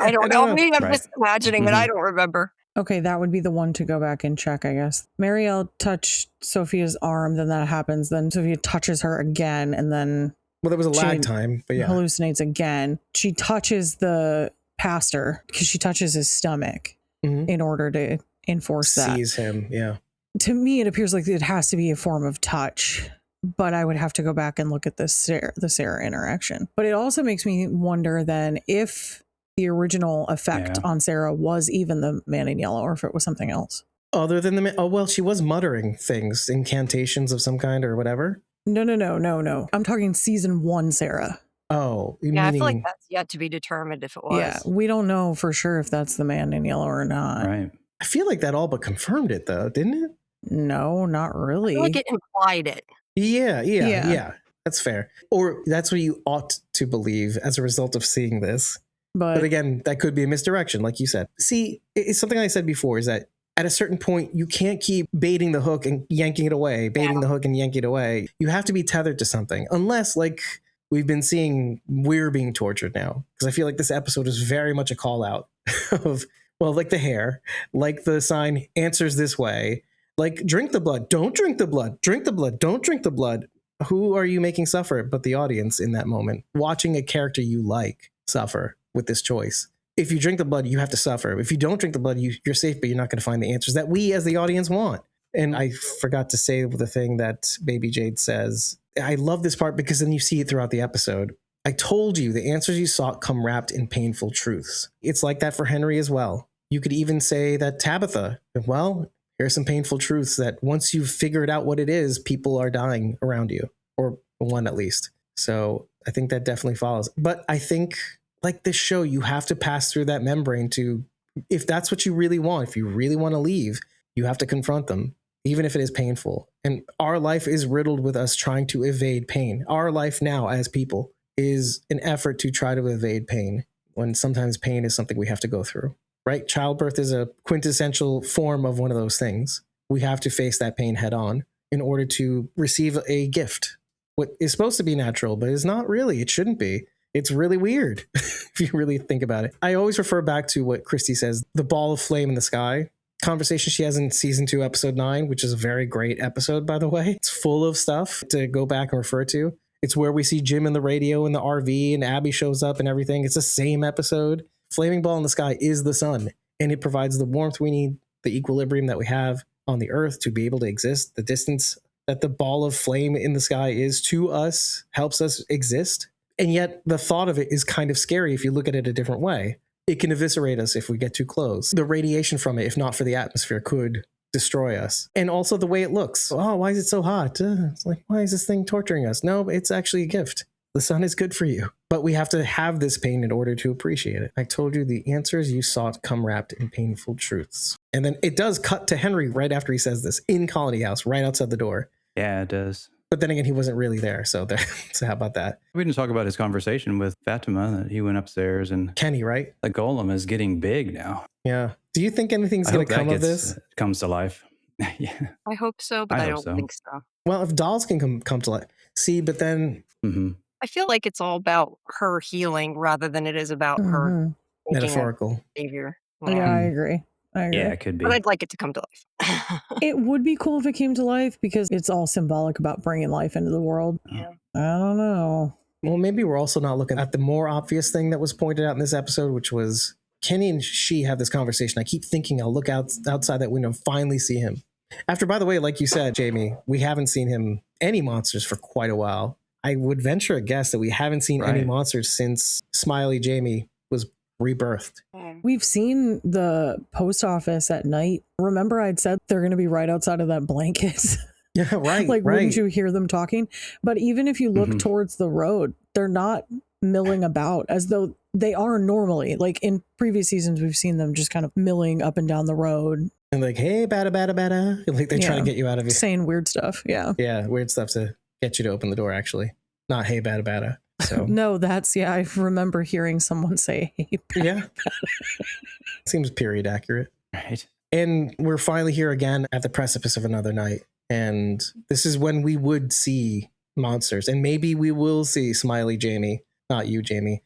I don't know. Maybe I'm Right. just imagining it. I don't remember. Okay, that would be the one to go back and check, I guess. Marielle touched Sophia's arm, then that happens. Then Sophia touches her again, and then Well, there was a she lag time, but yeah. hallucinates again. She touches the pastor because she touches his stomach Mhm. in order to enforce that. Sees him, yeah. To me, it appears like it has to be a form of touch, but I would have to go back and look at the Sarah interaction. But it also makes me wonder then if the original effect on Sarah was even the man in yellow, or if it was something else. Other than the oh well, she was muttering things, incantations of some kind or whatever. No. I'm talking season 1 Sarah. Oh, Yeah, I feel like that's yet to be determined if it was. Yeah, we don't know for sure if that's the man in yellow or not. Right. I feel like that all but confirmed it though, didn't it? No, not really. I feel like it implied it. Yeah. That's fair. Or that's what you ought to believe as a result of seeing this. But again, that could be a misdirection, like you said. See, it's something I said before is that at a certain point, you can't keep baiting the hook and yanking it away, the hook and yanking it away. You have to be tethered to something, unless, like we've been seeing, we're being tortured now. Because I feel like this episode is very much a call out of, well, like the hair, like the sign answers this way, like drink the blood, don't drink the blood, drink the blood, don't drink the blood. Who are you making suffer but the audience in that moment? Watching a character you like suffer with this choice. If you drink the blood, you have to suffer. If you don't drink the blood, you're safe, but you're not going to find the answers that we as the audience want. And I forgot to say the thing that Baby Jade says. I love this part because then you see it throughout the episode. I told you the answers you sought come wrapped in painful truths. It's like that for Henry as well. You could even say that Tabitha, well, here's some painful truths that once you've figured out what it is, people are dying around you, or one at least. So I think that definitely follows. But I think, like this show, you have to pass through that membrane to, if that's what you really want, if you really want to leave, you have to confront them, even if it is painful. And our life is riddled with us trying to evade pain. Our life now as people is an effort to try to evade pain, when sometimes pain is something we have to go through, right? Childbirth is a quintessential form of one of those things. We have to face that pain head on in order to receive a gift. What is supposed to be natural, but is not really. It shouldn't be. It's really weird if you really think about it. I always refer back to what Christy says, the ball of flame in the sky conversation she has in season 2, episode 9, which is a very great episode, by the way. It's full of stuff to go back and refer to. It's where we see Jim in the radio in the RV and Abby shows up and everything. It's the same episode. Flaming ball in the sky is the sun, and it provides the warmth we need, the equilibrium that we have on the earth to be able to exist. The distance that the ball of flame in the sky is to us helps us exist. And yet the thought of it is kind of scary if you look at it a different way. It can eviscerate us if we get too close. The radiation from it, if not for the atmosphere, could destroy us. And also the way it looks. Oh, why is it so hot? It's like, why is this thing torturing us? No, it's actually a gift. The sun is good for you. But we have to have this pain in order to appreciate it. I told you the answers you sought come wrapped in painful truths. And then it does cut to Henry right after he says this in Colony House, right outside the door. Yeah, it does. But then again, he wasn't really there. So how about that? We didn't talk about his conversation with Fatima, that he went upstairs and Kenny, right? the golem is getting big now. Yeah. Do you think anything's going to come of this? Comes to life. Yeah. I hope so, but I don't think so. Well, if dolls can come to life. See, but then... I feel like it's all about her healing rather than it is about her metaphorical behavior. Yeah, I agree. Yeah, it could be. But I'd like it to come to life. It would be cool if it came to life because it's all symbolic about bringing life into the world. Yeah. I don't know. Well, maybe we're also not looking at the more obvious thing that was pointed out in this episode, which was Kenny and she have this conversation. I keep thinking I'll look outside that window and finally see him. After, by the way, like you said, Jamie, we haven't seen him any monsters for quite a while. I would venture a guess that we haven't seen any monsters since Smiley Jamie was rebirthed. We've seen the post office at night. Remember I'd said they're going to be right outside of that blanket. Yeah, right. Like, wouldn't you hear them talking? But even if you look towards the road, they're not milling about as though they are normally. Like in previous seasons, we've seen them just kind of milling up and down the road. And like, hey, bada, bada, bada. Like they try to get you out of it. Saying weird stuff. Yeah. Yeah, weird stuff to get you to open the door, actually. Not hey, bada, bada. So no, I remember hearing someone say, hey, bada, yeah. Seems period accurate. Right. And we're finally here again at the precipice of another night. And this is when we would see monsters. And maybe we will see Smiley Jamie, not you, Jamie,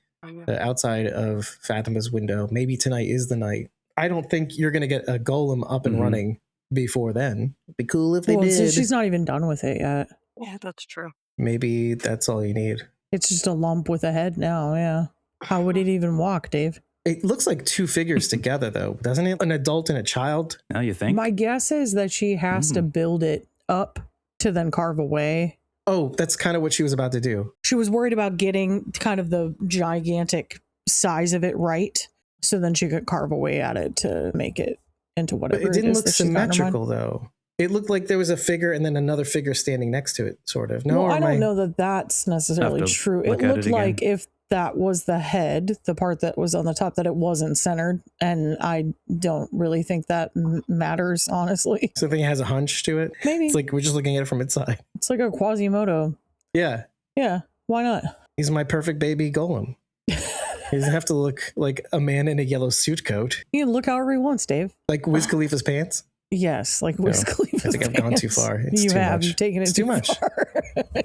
outside of Fatima's window. Maybe tonight is the night. I don't think you're going to get a golem up and running before then. It'd be cool if they did. She's not even done with it yet. Yeah, that's true. Maybe that's all you need. It's just a lump with a head now, yeah. How would it even walk, Dave? It looks like two figures together, though, doesn't it? An adult and a child. Now you think? My guess is that she has to build it up to then carve away. Oh, that's kind of what she was about to do. She was worried about getting kind of the gigantic size of it right, so then she could carve away at it to make it into whatever. But it didn't is look that she's got in her mind. symmetrical, though. It looked like there was a figure and then another figure standing next to it, sort of. No, well, I don't know that that's necessarily true. It looked like if that was the head, the part that was on the top, that it wasn't centered. And I don't really think that matters, honestly. So I think it has a hunch to it. Maybe. It's like we're just looking at it from inside. It's like a Quasimodo. Yeah. Yeah. Why not? He's my perfect baby golem. He doesn't have to look like a man in a yellow suit coat. He can look however he wants, Dave. Like Wiz Khalifa's pants? Yes, like Wiz Khalifa's I think I've gone too far. It's you too have. much. You've taken it it's too much. far.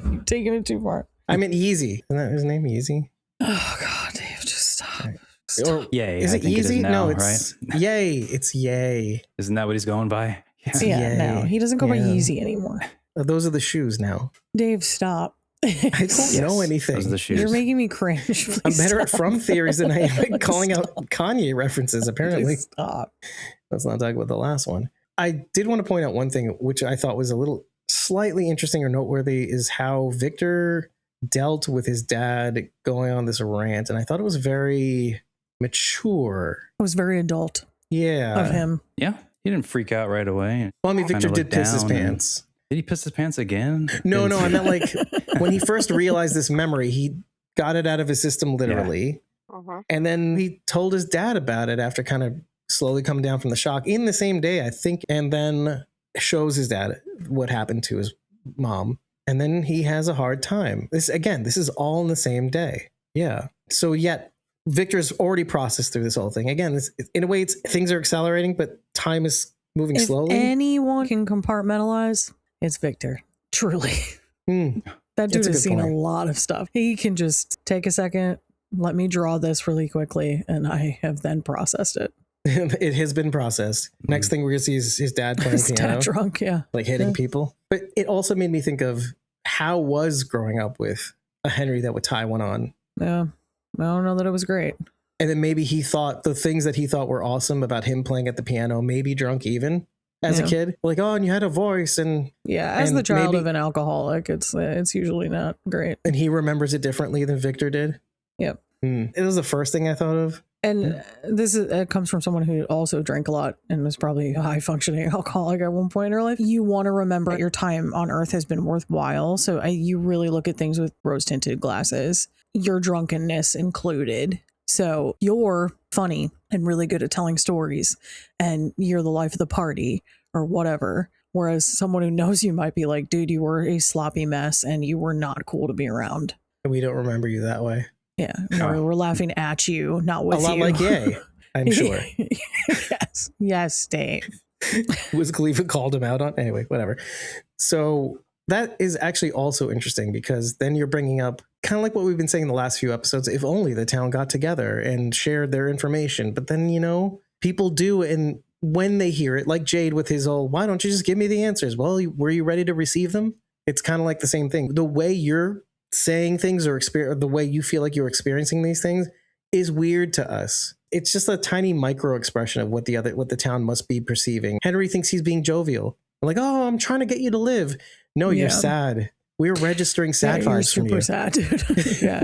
You've taken it too far. I meant Easy. Isn't that his name? Easy? Oh, God, Dave, just stop. Right. Stop. Or, Yay. Is it I think Easy? It is now, no, it's right? Yay. It's Yay. Isn't that what he's going by? Yeah, no, he doesn't go by Yeezy anymore. Those are the shoes now. Dave, stop. I don't know anything. Those are the shoes. You're making me cringe. Please I'm better at stop. from theories than I am at calling out Kanye references, apparently. Please stop. Let's not talk about the last one. I did want to point out one thing, which I thought was a little slightly interesting or noteworthy, is how Victor dealt with his dad going on this rant. And I thought it was very mature. It was very adult Yeah. of him. Yeah. He didn't freak out right away. Well, I mean, Victor Kinda did looked piss his down and- pants. Did he piss his pants again? No, Didn't I see- meant like when he first realized this memory, he got it out of his system literally. And then he told his dad about it after kind of slowly coming down from the shock in the same day, I think, and then shows his dad what happened to his mom. And then he has a hard time. This is all in the same day. Yeah. So yet Victor's already processed through this whole thing. Again, in a way, things are accelerating, but time is moving If slowly. anyone can compartmentalize, it's Victor. Truly. That That's dude a has good seen a point. lot of stuff. He can just take a second, let me draw this really quickly, and I have then processed it. It has been processed. Next thing we're going to see is his dad playing His piano. dad drunk, yeah. Like hitting people. But it also made me think of how was growing up with a Henry that would tie one on. Yeah. I don't know that it was great. And then maybe he thought the things that he thought were awesome about him playing at the piano, maybe drunk even as a kid. Like, oh, and you had a voice. And yeah, as and the child maybe- of an alcoholic, it's usually not great. And he remembers it differently than Victor did. Yep. It was the first thing I thought of. And it comes from someone who also drank a lot and was probably a high functioning alcoholic at one point in her life. You want to remember your time on earth has been worthwhile. So you really look at things with rose tinted glasses, your drunkenness included. So you're funny and really good at telling stories and you're the life of the party or whatever. Whereas someone who knows you might be like, dude, you were a sloppy mess and you were not cool to be around. And we don't remember you that way. Yeah. We're laughing at you, not with A you. lot like Yay, I'm sure. Yes, Dave. Was Khalifa called him out on? Anyway, whatever. So that is actually also interesting because then you're bringing up kind of like what we've been saying in the last few episodes. If only the town got together and shared their information. But then, people do. And when they hear it, like Jade with his old, why don't you just give me the answers? Well, were you ready to receive them? It's kind of like the same thing. The way you're saying things or the way you feel like you're experiencing these things is weird to us. It's just a tiny micro expression of what the town must be perceiving. Henry thinks he's being jovial. Like, oh, I'm trying to get you to live. No, you're sad. We're registering sad vibes from you. Super sad, dude. yeah.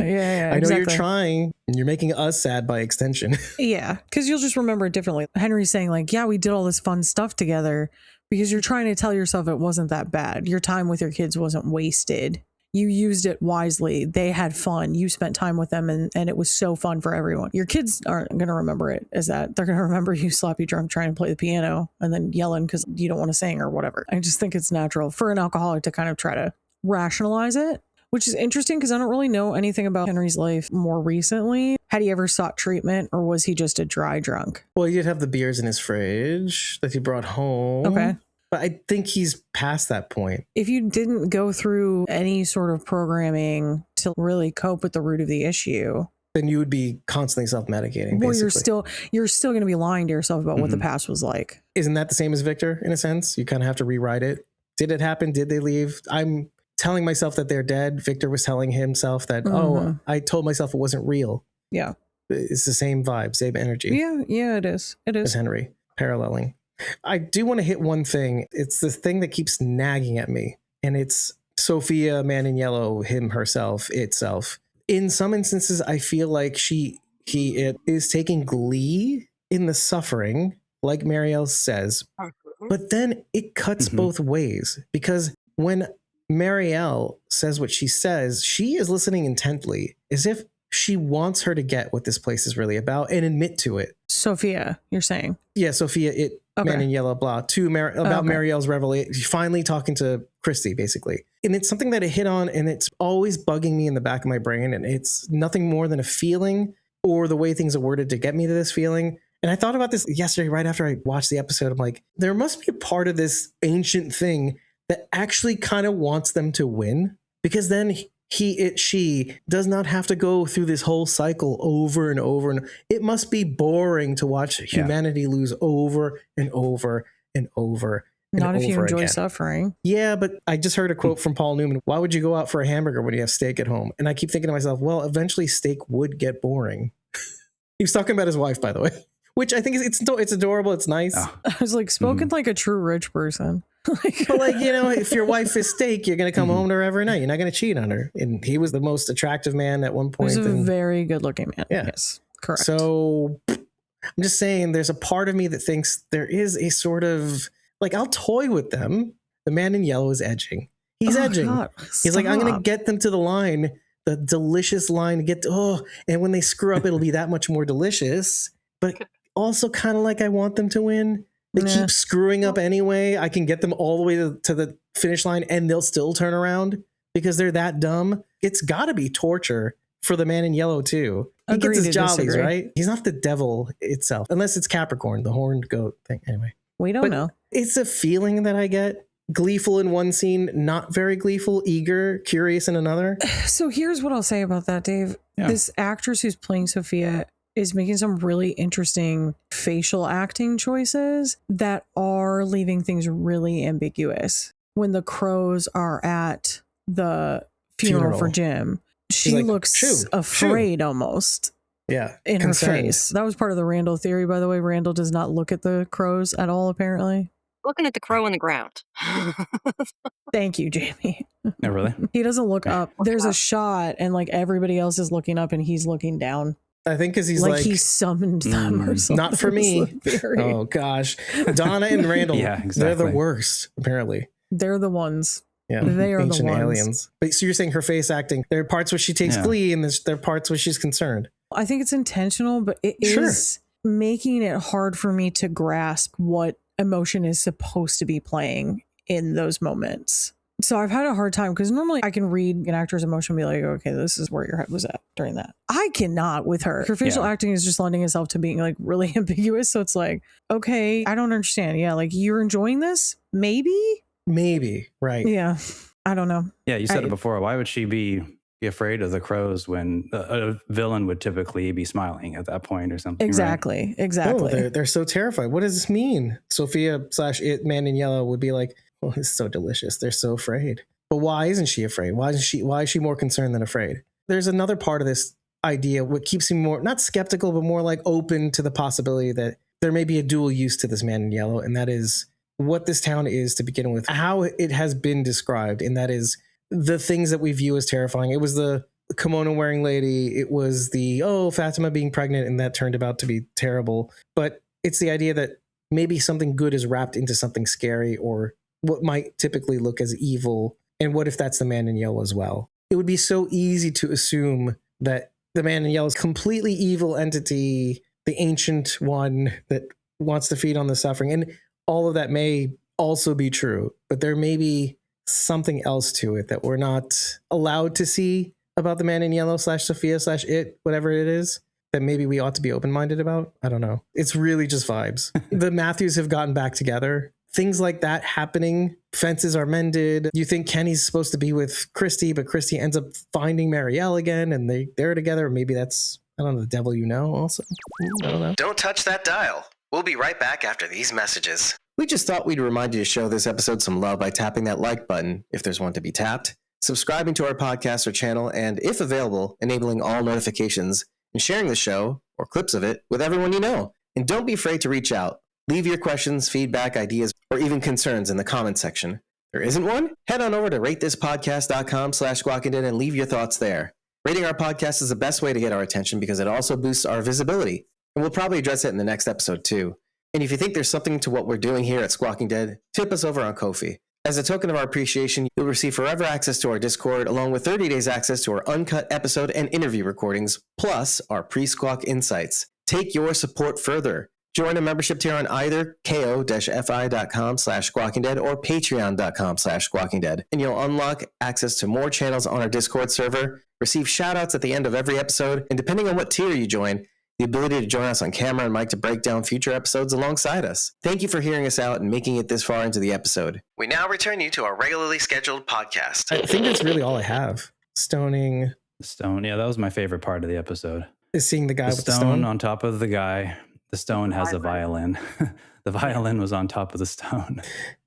I know you're exactly. trying, and you're making us sad by extension. Yeah, because you'll just remember it differently. Henry's saying like, yeah, we did all this fun stuff together because you're trying to tell yourself it wasn't that bad. Your time with your kids wasn't wasted. You used it wisely. They had fun. You spent time with them and it was so fun for everyone. Your kids aren't going to remember it as that. They're going to remember you sloppy drunk trying to play the piano and then yelling because you don't want to sing or whatever. I just think it's natural for an alcoholic to kind of try to rationalize it, which is interesting because I don't really know anything about Henry's life more recently. Had he ever sought treatment or was he just a dry drunk? Well, he did have the beers in his fridge that he brought home. Okay. But I think he's past that point. If you didn't go through any sort of programming to really cope with the root of the issue, Then you would be constantly self-medicating, well, basically. you're still going to be lying to yourself about what the past was like. Isn't that the same as Victor, in a sense? You kind of have to rewrite it. Did it happen? Did they leave? I'm telling myself that they're dead. Victor was telling himself that, oh, I told myself it wasn't real. Yeah. It's the same vibe, same energy. Yeah, it is. It As is. Henry, paralleling. I do want to hit one thing. It's the thing that keeps nagging at me, and it's Sophia, Man in Yellow, him, herself, itself. In some instances, I feel like it is taking glee in the suffering, like Marielle says, but then it cuts both ways, because when Marielle says what she says, she is listening intently, as if she wants her to get what this place is really about and admit to it. Sophia, you're saying? Yeah, Sophia, Man in Yellow, blah, about Marielle's revelation, finally talking to Christy, basically. And it's something that it hit on, and it's always bugging me in the back of my brain, and it's nothing more than a feeling or the way things are worded to get me to this feeling. And I thought about this yesterday, right after I watched the episode. I'm like, there must be a part of this ancient thing that actually kind of wants them to win, because then she does not have to go through this whole cycle over and over. And it must be boring to watch humanity lose over and over and over. Not if you enjoy again. Suffering. Yeah, but I just heard a quote from Paul Newman. Why would you go out for a hamburger when you have steak at home? And I keep thinking to myself, well, eventually steak would get boring. He was talking about his wife, by the way, which I think it's adorable. It's nice. I was like, spoken like a true rich person. But like, if your wife is steak, you're going to come home to her every night. You're not going to cheat on her. And he was the most attractive man at one point. He was a very good looking man. Yeah. Yes, correct. So I'm just saying, there's a part of me that thinks there is a sort of, like, I'll toy with them. The Man in Yellow is edging. He's edging. God, He's like, I'm going to get them to the line, the delicious line and when they screw up, it'll be that much more delicious. But also kind of like, I want them to win. They keep screwing up anyway. I can get them all the way to the finish line, and they'll still turn around because they're that dumb. It's got to be torture for the Man in Yellow too. He gets his jollies, right? He's not the devil itself, unless it's Capricorn, the horned goat thing. Anyway, we don't know. It's a feeling that I get. Gleeful in one scene, not very gleeful, eager, curious in another. So here's what I'll say about that, Dave. Yeah. This actress who's playing Sophia is making some really interesting facial acting choices that are leaving things really ambiguous. When the crows are at the funeral for Jim, she looks afraid almost. Yeah. In her face. That was part of the Randall theory, by the way. Randall does not look at the crows at all, apparently. Looking at the crow on the ground. Thank you, Jamie. No, really? He doesn't look up. There's a shot, and like everybody else is looking up, and he's looking down. I think because he's like he summoned them or something. Not for me. Oh gosh, Donna and Randall. Yeah, exactly. They're the worst. Apparently, they're the ones. Yeah, they are ancient the ones. aliens. But so you're saying her face acting? There are parts where she takes glee, and there are parts where she's concerned. I think it's intentional, but it is making it hard for me to grasp what emotion is supposed to be playing in those moments. So I've had a hard time, because normally I can read an actor's emotion and be like, okay, this is where your head was at during that. I cannot with her. Her facial acting is just lending itself to being like really ambiguous. So it's like, okay, I don't understand. Yeah, like you're enjoying this? Maybe, right. Yeah, I don't know. Yeah, you said it before. Why would she be afraid of the crows when a villain would typically be smiling at that point or something? Exactly. Right? Exactly. Oh, they're so terrified. What does this mean? Sophia / Man in Yellow would be like, oh, it's so delicious. They're so afraid. But why isn't she afraid? Why is she more concerned than afraid? There's another part of this idea, what keeps me more, not skeptical, but more like open to the possibility that there may be a dual use to this Man in Yellow. And that is what this town is to begin with, how it has been described. And that is the things that we view as terrifying. It was the kimono wearing lady. It was the, Fatima being pregnant, and that turned out to be terrible. But it's the idea that maybe something good is wrapped into something scary, or what might typically look as evil. And what if that's the Man in Yellow as well? It would be so easy to assume that the Man in Yellow is a completely evil entity, the ancient one that wants to feed on the suffering. And all of that may also be true, but there may be something else to it that we're not allowed to see about the Man in Yellow / Sophia / it, whatever it is, that maybe we ought to be open-minded about. I don't know. It's really just vibes. The Matthews have gotten back together. things like that happening. Fences are mended. You think Kenny's supposed to be with Christy, but Christy ends up finding Marielle again, and they're together. Maybe that's, I don't know, the devil you know also. I don't know. Don't touch that dial. We'll be right back after these messages. We just thought we'd remind you to show this episode some love by tapping that like button, if there's one to be tapped, subscribing to our podcast or channel, and if available, enabling all notifications, and sharing the show, or clips of it, with everyone you know. And don't be afraid to reach out. Leave your questions, feedback, ideas, or even concerns in the comments section. There isn't one? Head on over to ratethispodcast.com/squawkingdead and leave your thoughts there. Rating our podcast is the best way to get our attention because it also boosts our visibility. And we'll probably address it in the next episode too. And if you think there's something to what we're doing here at Squawking Dead, tip us over on Ko-fi. As a token of our appreciation, you'll receive forever access to our Discord, along with 30 days access to our uncut episode and interview recordings, plus our pre-squawk insights. Take your support further. Join a membership tier on either ko-fi.com/squawkingdead or patreon.com/squawkingdead, and you'll unlock access to more channels on our Discord server, receive shoutouts at the end of every episode, and depending on what tier you join, the ability to join us on camera and mic to break down future episodes alongside us. Thank you for hearing us out and making it this far into the episode. We now return you to our regularly scheduled podcast. I think that's really all I have. Stoning. The stone. Yeah, that was my favorite part of the episode. Is seeing the guy The with the stone. on top of the guy. The stone has a violin. The violin was on top of the stone.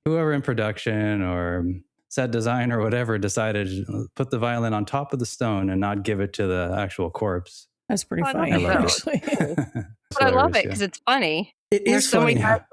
Whoever in production or set design or whatever decided to put the violin on top of the stone and not give it to the actual corpse. That's pretty I funny, love that. actually. But I love it because it's funny. It There's is so funny. many bad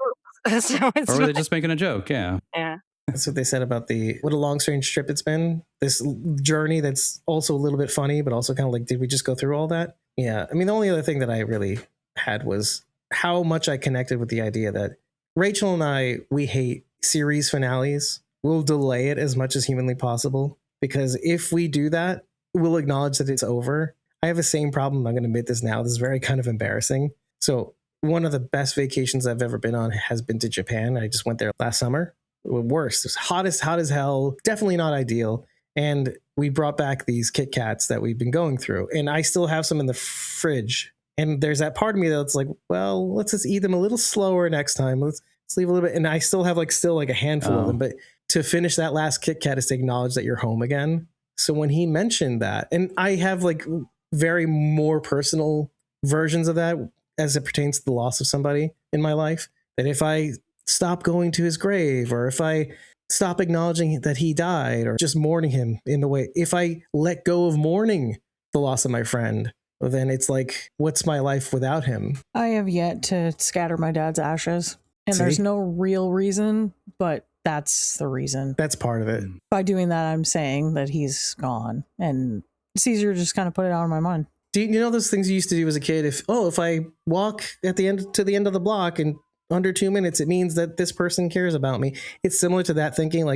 jokes. So it's Or were they like- just making a joke? Yeah. yeah. That's what they said about what a long, strange trip it's been. This journey that's also a little bit funny, but also kind of like, did we just go through all that? Yeah. I mean, the only other thing that I really had was how much I connected with the idea that Rachel and I, we hate series finales. We'll delay it as much as humanly possible, because if we do that, we'll acknowledge that it's over. I have the same problem. I'm going to admit this now. This is very kind of embarrassing. So one of the best vacations I've ever been on has been to Japan. I just went there last summer. Worse. It's hot as hell. Definitely not ideal. And we brought back these Kit Kats that we've been going through. And I still have some in the fridge. And there's that part of me that's like, well, let's just eat them a little slower next time. Let's leave a little bit. And I still have still a handful of them. But to finish that last Kit Kat is to acknowledge that you're home again. So when he mentioned that, and I have very more personal versions of that as it pertains to the loss of somebody in my life, that if I stop going to his grave, or if I stop acknowledging that he died, or just mourning him in the way, if I let go of mourning the loss of my friend, well, then it's like, what's my life without him? I have yet to scatter my dad's ashes, and See? there's no real reason, but that's the reason. That's part of it. By doing that, I'm saying that he's gone, and it's easier to just kind of put it out of my mind. Do you know those things you used to do as a kid? If I walk to the end of the block in under 2 minutes, it means that this person cares about me. It's similar to that thinking,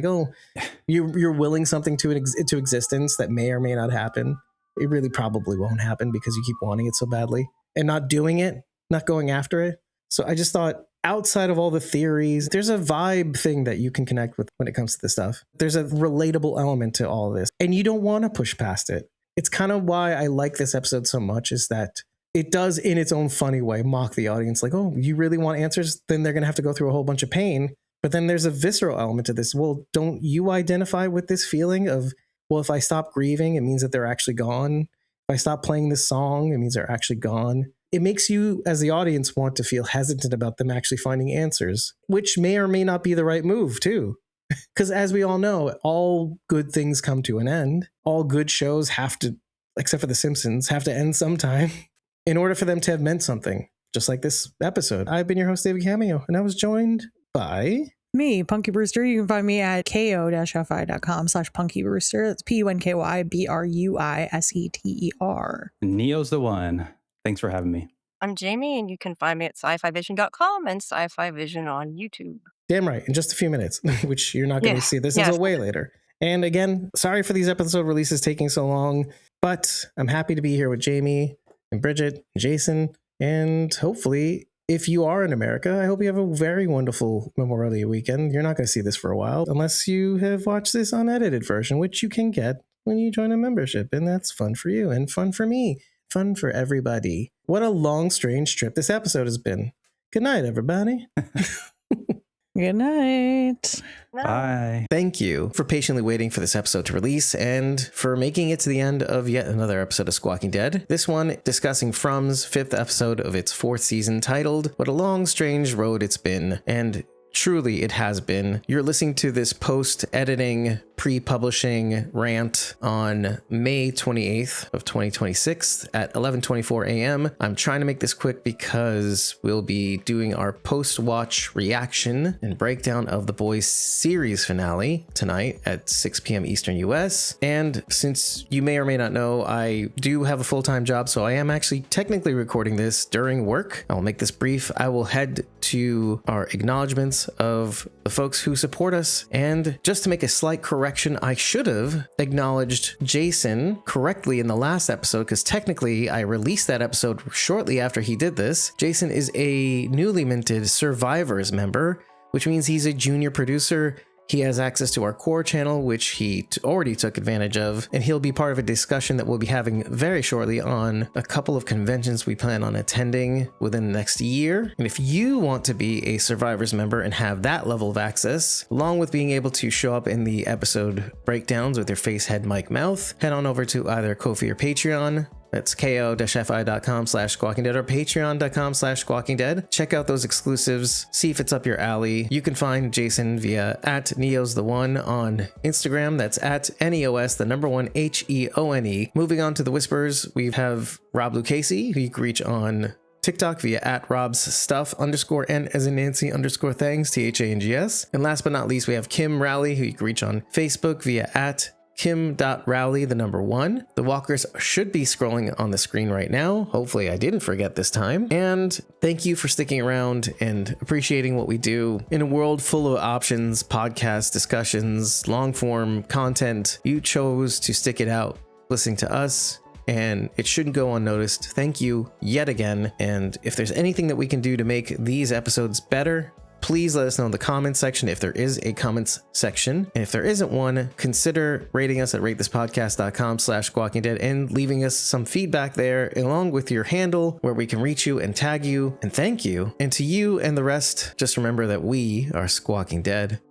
you're willing something into existence that may or may not happen. It really probably won't happen because you keep wanting it so badly and not doing it, not going after it. So I just thought, outside of all the theories, there's a vibe thing that you can connect with when it comes to this stuff. There's a relatable element to all of this, and you don't want to push past it. It's kind of why I like this episode so much, is that it does, in its own funny way, mock the audience. Like, oh, you really want answers? Then they're going to have to go through a whole bunch of pain. But then there's a visceral element to this. Well, don't you identify with this feeling of, well, if I stop grieving, it means that they're actually gone. If I stop playing this song, it means they're actually gone. It makes you, as the audience, want to feel hesitant about them actually finding answers, which may or may not be the right move, too. Because as we all know, all good things come to an end. All good shows have to, except for The Simpsons, have to end sometime in order for them to have meant something. Just like this episode. I've been your host, David Cameo, and I was joined by... Me, Punky Brewster. You can find me at ko-fi.com/punkybrewster. That's PUNKYBRUISETER. Neo's the one. Thanks for having me. I'm Jamie, and you can find me at sci-fi-vision.com and Sci-Fi Vision on YouTube. Damn right, in just a few minutes, which you're not going to see this until way later. And again, sorry for these episode releases taking so long, but I'm happy to be here with Jamie and Bridget and Jason. And hopefully, if you are in America, I hope you have a very wonderful Memorial Day weekend. You're not going to see this for a while, unless you have watched this unedited version, which you can get when you join a membership. And that's fun for you and fun for me. Fun for everybody. What a long, strange trip this episode has been. Good night, everybody. Good night. No. Bye. Thank you for patiently waiting for this episode to release and for making it to the end of yet another episode of Squawking Dead. This one discussing From's 5th episode of its 4th season, titled What a Long Strange Road It's Been. And truly it has been. You're listening to this post-editing, pre-publishing rant on May 28th of 2026 at 11:24 a.m. I'm trying to make this quick because we'll be doing our post-watch reaction and breakdown of The Boys series finale tonight at 6 p.m. Eastern US. And since you may or may not know, I do have a full-time job, so I am actually technically recording this during work. I'll make this brief. I will head to our acknowledgements of the folks who support us. And just to make a slight correction, I should have acknowledged Jason correctly in the last episode, because technically I released that episode shortly after he did this. Jason is a newly minted Survivors member, which means he's a junior producer. He has access to our core channel, which he already took advantage of, and he'll be part of a discussion that we'll be having very shortly on a couple of conventions we plan on attending within the next year. And if you want to be a Survivors member and have that level of access, along with being able to show up in the episode breakdowns with your face, head, mic, mouth, head on over to either Ko-fi or Patreon. That's ko-fi.com/squawkingdead or patreon.com/squawkingdead. Check out those exclusives. See if it's up your alley. You can find Jason via @neos1 on Instagram. That's @NEOS1HEONE. Moving on to the whispers, we have Rob Lucchese, who you can reach on TikTok via @RobsStuff_N as in Nancy _things, THANGS. And last but not least, we have Kim Rowley, who you can reach on Facebook via @Kim.Rowley1. The walkers should be scrolling on the screen right now. Hopefully I didn't forget this time. And thank you for sticking around and appreciating what we do. In a world full of options, podcasts, discussions, long form content, you chose to stick it out listening to us, and it shouldn't go unnoticed. Thank you yet again. And if there's anything that we can do to make these episodes better, please let us know in the comments section if there is a comments section. And if there isn't one, consider rating us at ratethispodcast.com/squawkingdead and leaving us some feedback there, along with your handle where we can reach you and tag you and thank you. And to you and the rest, just remember that we are Squawking Dead.